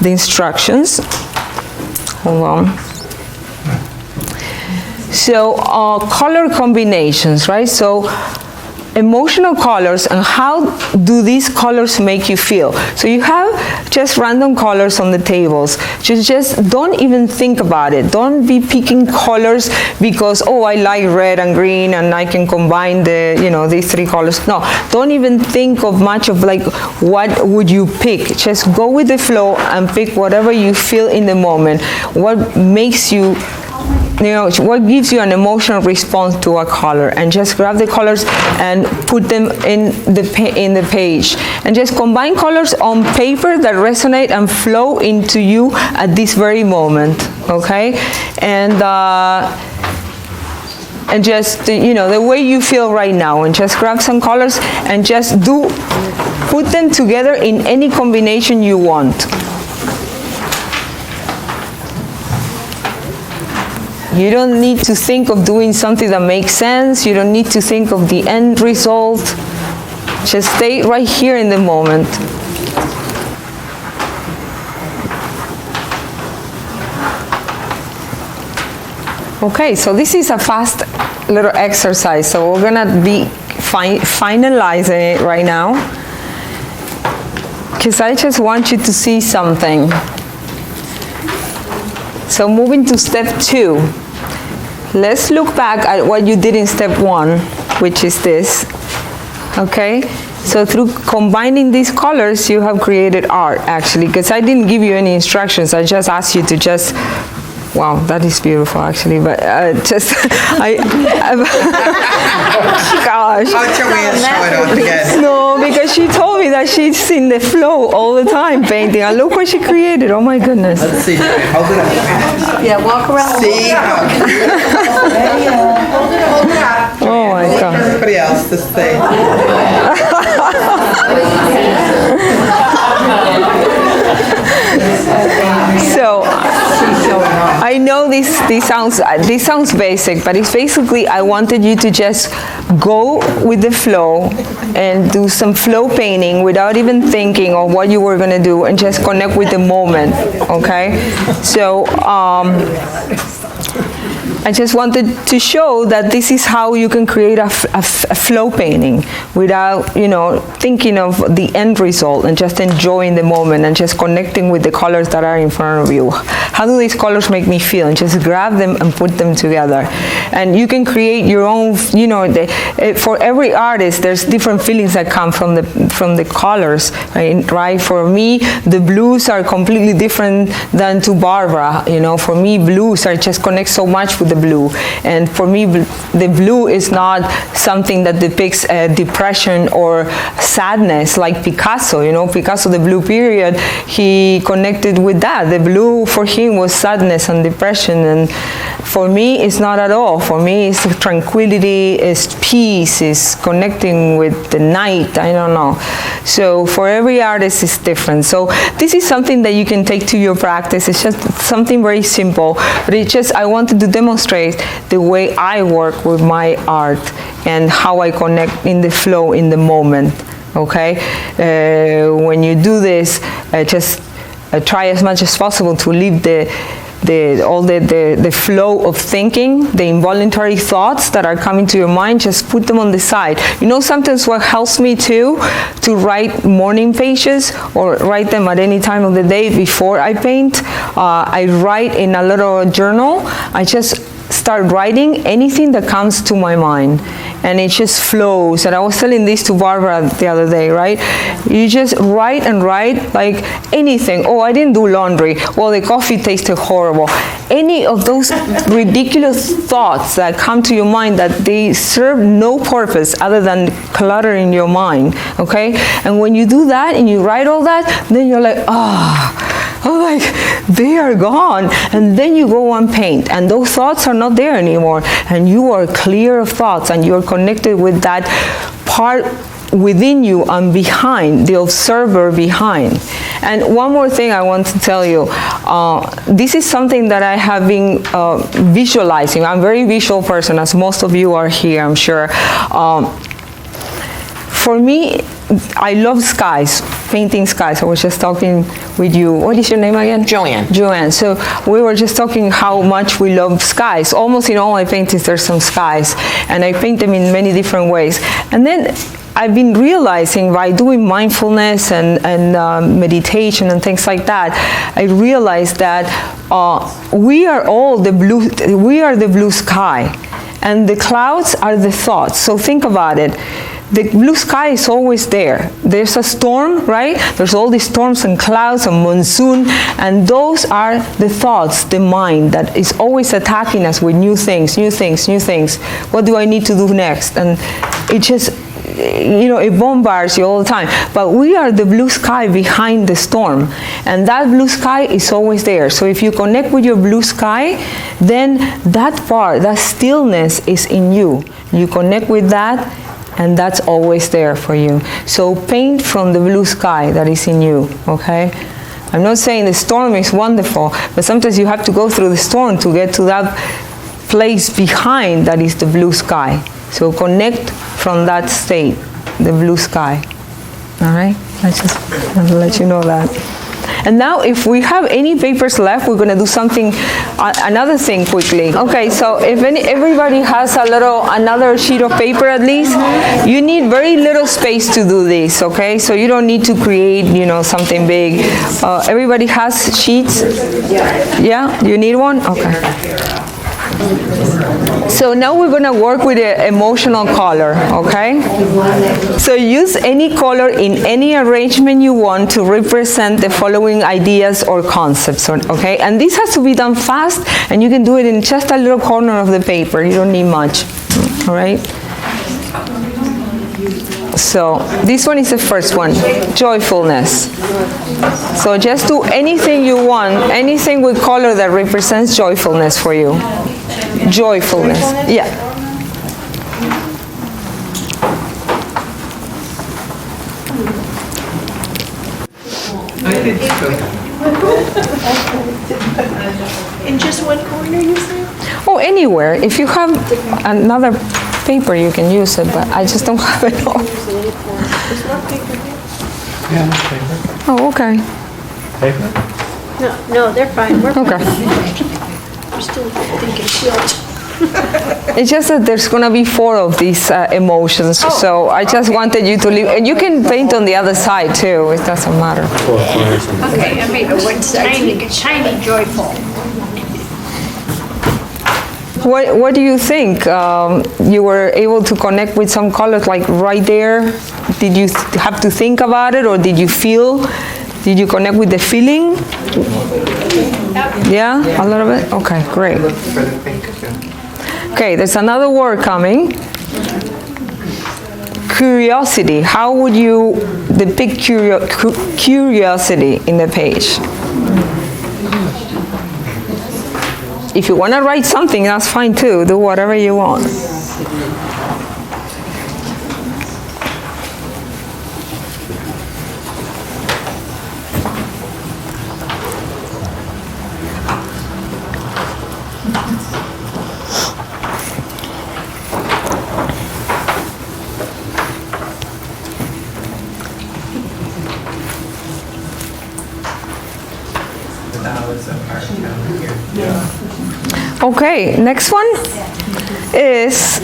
the instructions. Hold on. So color combinations, right? So emotional colors, and how do these colors make you feel? So you have just random colors on the tables. Just don't even think about it. Don't be picking colors because, oh, I like red and green and I can combine these three colors. No, don't even think of much of like, what would you pick? Just go with the flow and pick whatever you feel in the moment. What makes you, what gives you an emotional response to a color, and just grab the colors and put them in the page, and just combine colors on paper that resonate and flow into you at this very moment, okay? And just, the way you feel right now, and just grab some colors and just put them together in any combination you want. You don't need to think of doing something that makes sense. You don't need to think of the end result. Just stay right here in the moment. Okay, so this is a fast little exercise. So we're gonna be finalizing it right now, because I just want you to see something. So moving to step 2, let's look back at what you did in step 1, which is this, okay? So through combining these colors, you have created art, actually, because I didn't give you any instructions. I just asked you to just, wow, that is beautiful, actually, but gosh. How can we show it off again? No, because she told me that she's in the flow all the time painting, and look what she created. Oh my goodness. Let's see. Hold it up. Yeah, walk around. See how hold it up. Oh my God. Everybody else this thing. So I I know this sounds basic, but it's basically I wanted you to just go with the flow and do some flow painting without even thinking of what you were going to do, and just connect with the moment, okay? So I just wanted to show that this is how you can create a flow painting without, thinking of the end result, and just enjoying the moment and just connecting with the colors that are in front of you. How do these colors make me feel? And just grab them and put them together. And you can create your own, for every artist, there's different feelings that come from the colors, right? For me, the blues are completely different than to Barbara. For me, blues are just connect so much with the blue. And for me, the blue is not something that depicts depression or sadness like Picasso. Picasso, the blue period, he connected with that. The blue for him was sadness and depression, and for me, it's not at all. For me, it's tranquility, it's peace, it's connecting with the night, I don't know. So for every artist, it's different. So this is something that you can take to your practice. It's just something very simple, but it's just, I wanted to demonstrate the way I work with my art and how I connect in the flow, in the moment, okay? When you do this, just try as much as possible to leave the flow of thinking, the involuntary thoughts that are coming to your mind, just put them on the side. Sometimes what helps me too, to write morning pages or write them at any time of the day before I paint. I write in a little journal. I just start writing anything that comes to my mind, and it just flows. And I was telling this to Barbara the other day, right? You just write and write, like anything. Oh, I didn't do laundry. Well, the coffee tasted horrible. Any of those ridiculous thoughts that come to your mind that they serve no purpose other than cluttering your mind, okay? And when you do that and you write all that, then you're like, they are gone. And then you go and paint, and those thoughts are not there anymore, and you are clear of thoughts, and you're connected with that part within you and behind, the observer behind. And one more thing I want to tell you, this is something that I have been visualizing. I'm a very visual person, as most of you are here, I'm sure. For me, I love skies, painting skies. I was just talking with you. What is your name again? Joanne. Joanne. So we were just talking how much we love skies. Almost in all my paintings there's some skies, and I paint them in many different ways. And then I've been realizing by doing mindfulness and meditation and things like that, I realized that we are the blue sky, and the clouds are the thoughts. So think about it. The blue sky is always there. There's a storm, right? There's all these storms and clouds and monsoon, and those are the thoughts, the mind that is always attacking us with new things. What do I need to do next? And it just, it bombards you all the time. But we are the blue sky behind the storm, and that blue sky is always there. So if you connect with your blue sky, then that part, that stillness is in you. You connect with that, and that's always there for you. So paint from the blue sky that is in you, okay? I'm not saying the storm is wonderful, but sometimes you have to go through the storm to get to that place behind that is the blue sky. So connect from that state, the blue sky, all right? I just want to let you know that. And now if we have any papers left, we're going to do something, another thing quickly. Okay, so if everybody has another sheet of paper at least, you need very little space to do this, okay? So you don't need to create, something big. Everybody has sheets? Yeah? You need one? Okay. So now we're going to work with an emotional color, okay? So use any color in any arrangement you want to represent the following ideas or concepts, okay? And this has to be done fast, and you can do it in just a little corner of the paper. You don't need much, all right? So this one is the first one, joyfulness. So just do anything you want, anything with color that represents joyfulness for you. Joyfulness, yeah. I did too. In just one corner, you said? Oh, anywhere. If you have another paper, you can use it, but I just don't have it all. Oh, okay. No, they're fine. We're Okay. we're still thinking quilt. It's just that there's going to be 4 of these emotions, so I just wanted you to leave. And you can paint on the other side, too. It doesn't matter. Okay, I made one tiny joyful. What do you think? You were able to connect with some colors like right there? Did you have to think about it, or did you feel? Did you connect with the feeling? Yeah, a little bit? Okay, great. Okay, there's another word coming. Curiosity. How would you depict curiosity in the page? If you want to write something, that's fine too. Do whatever you want. Okay, next one is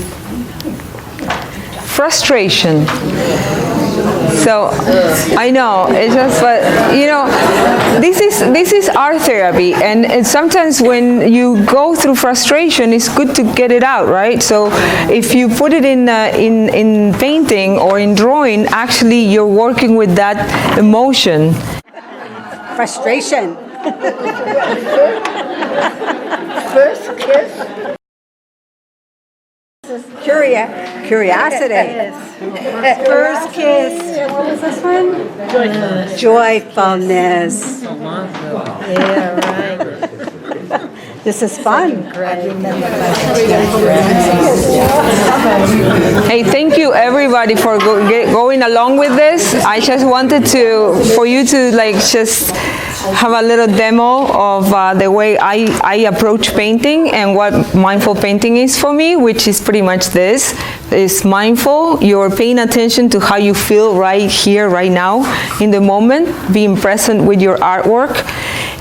frustration. So I know it's just, but you know, this is art therapy, and sometimes when you go through frustration, it's good to get it out, right? So if you put it in painting or in drawing, actually you're working with that emotion. Frustration. First kiss. Curiosity. First kiss. What was this one? Joyfulness. Yeah, right. This is fun. Hey, thank you everybody for going along with this. I just wanted for you to like just have a little demo of the way I approach painting and what mindful painting is for me, which is pretty much this. It's mindful. You're paying attention to how you feel right here, right now, in the moment, being present with your artwork.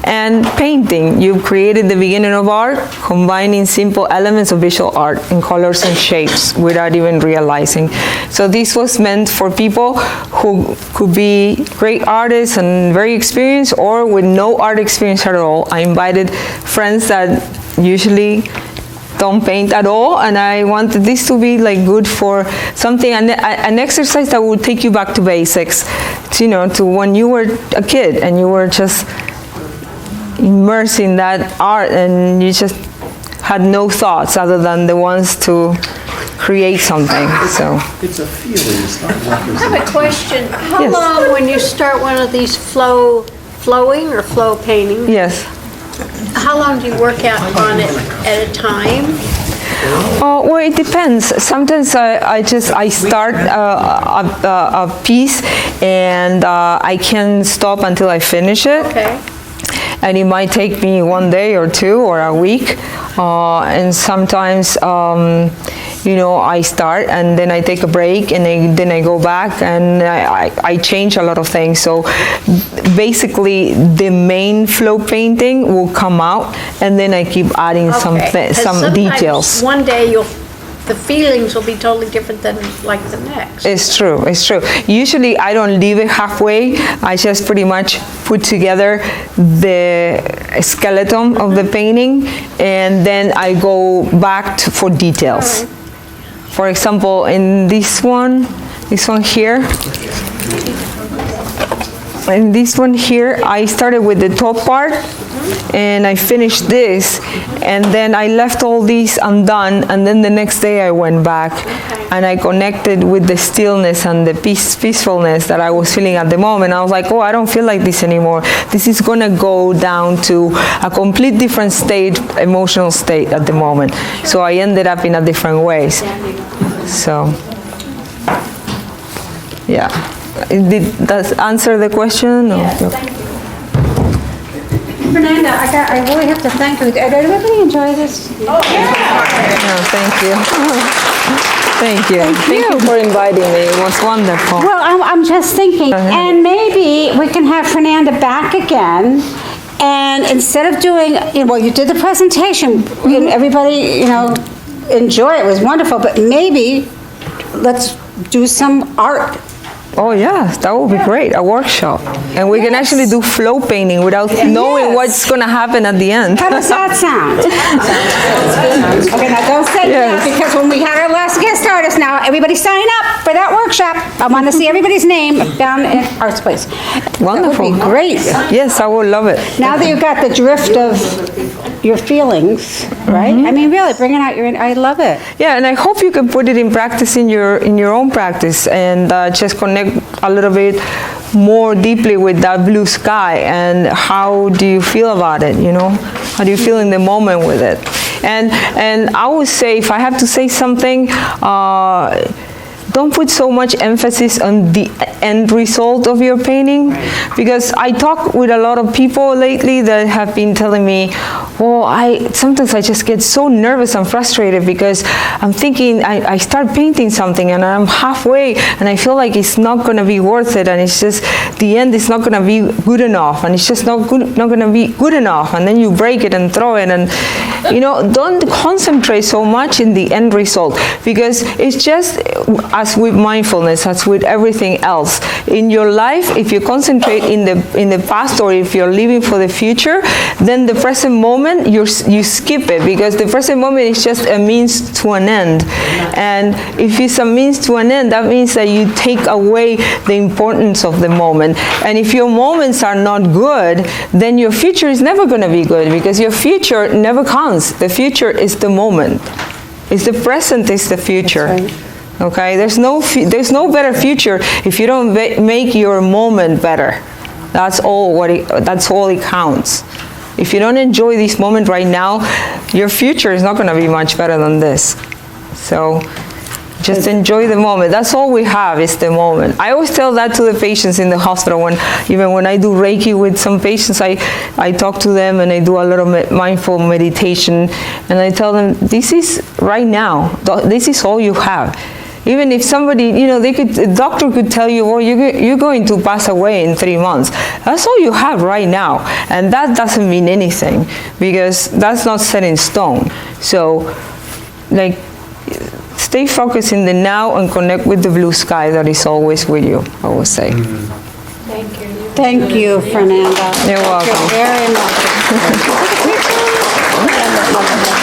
And painting, you've created the beginning of art, combining simple elements of visual art in colors and shapes without even realizing. So this was meant for people who could be great artists and very experienced, or with no art experience at all. I invited friends that usually don't paint at all, and I wanted this to be like good for something, an exercise that would take you back to basics, you know, to when you were a kid and you were just immersed in that art and you just had no thoughts other than the ones to create something. So It's a feeling, it's not like I have a question. How Yes. long, when you start one of these flowing or flow painting, yes. how long do you work out on it at a time? Oh, well, it depends. Sometimes I start a piece and I can stop until I finish it. Okay. And it might take me 1 day or 2 or a week. And sometimes, you know, I start and then I take a break and then I go back and I change a lot of things. So basically the main flow painting will come out and then I keep adding some Okay. 'Cause some sometimes details. one day the feelings will be totally different than like the next. It's true, it's true. Usually I don't leave it halfway. I just pretty much put together the skeleton of the painting and then I go back for details. For example, in this one here, I started with the top part and I finished this and then I left all these undone and then the next day I went back and I connected with the stillness and the peacefulness that I was feeling at the moment. I was like, oh, I don't feel like this anymore. This is gonna go down to a complete different state, emotional state at the moment. So I ended up in a different ways. So, yeah. Does answer the question? Or? Yes, thank you. Fernanda, I really have to thank you. Did everybody enjoy this? No, thank you. Thank you. Thank you for inviting me. It was wonderful. Well, I'm just thinking, and maybe we can have Fernanda back again, and instead of doing, well, you did the presentation, and everybody, enjoy it, it was wonderful, but maybe let's do some art. Oh yeah, that would be great, a workshop. And we can actually do flow painting without knowing what's going to happen at the end. How does that sound? Okay, now don't say that, because when we had our last guest artist, now everybody sign up for that workshop. I want to see everybody's name down in Arts Place. Wonderful. That would be great. Yes, I would love it. Now that you've got the drift of your feelings, right? I mean, really, bringing out I love it. Yeah, and I hope you can put it in practice in your own practice, and just connect a little bit more deeply with that blue sky. And how do you feel about it? How do you feel in the moment with it? And I would say, if I have to say something, don't put so much emphasis on the end result of your painting, because I talk with a lot of people lately that have been telling me, well, sometimes I just get so nervous and frustrated because I'm thinking, I start painting something and I'm halfway and I feel like it's not going to be worth it, and it's just, the end is not going to be good enough, and it's just not going to be good enough, and then you break it and throw it, and don't concentrate so much in the end result, because it's just, as with mindfulness, as with everything else in your life, if you concentrate in the past, or if you're living for the future, then the present moment you skip it, because the present moment is just a means to an end. And if it's a means to an end, that means that you take away the importance of the moment. And if your moments are not good, then your future is never going to be good, because your future never comes. The future is the moment. It's the present is the future. Okay, there's no better future if you don't make your moment better. That's all it counts. If you don't enjoy this moment right now, your future is not going to be much better than this. So just enjoy the moment. That's all we have, is the moment. I always tell that to the patients in the hospital. Even when I do Reiki with some patients, I talk to them and I do a little mindful meditation, and I tell them, this is right now. This is all you have. Even if somebody, a doctor could tell you, well, you're going to pass away in 3 months. That's all you have right now. And that doesn't mean anything, because that's not set in stone. So, stay focused in the now and connect with the blue sky that is always with you, I would say. Thank you, Fernanda. You're welcome. Thank you very much.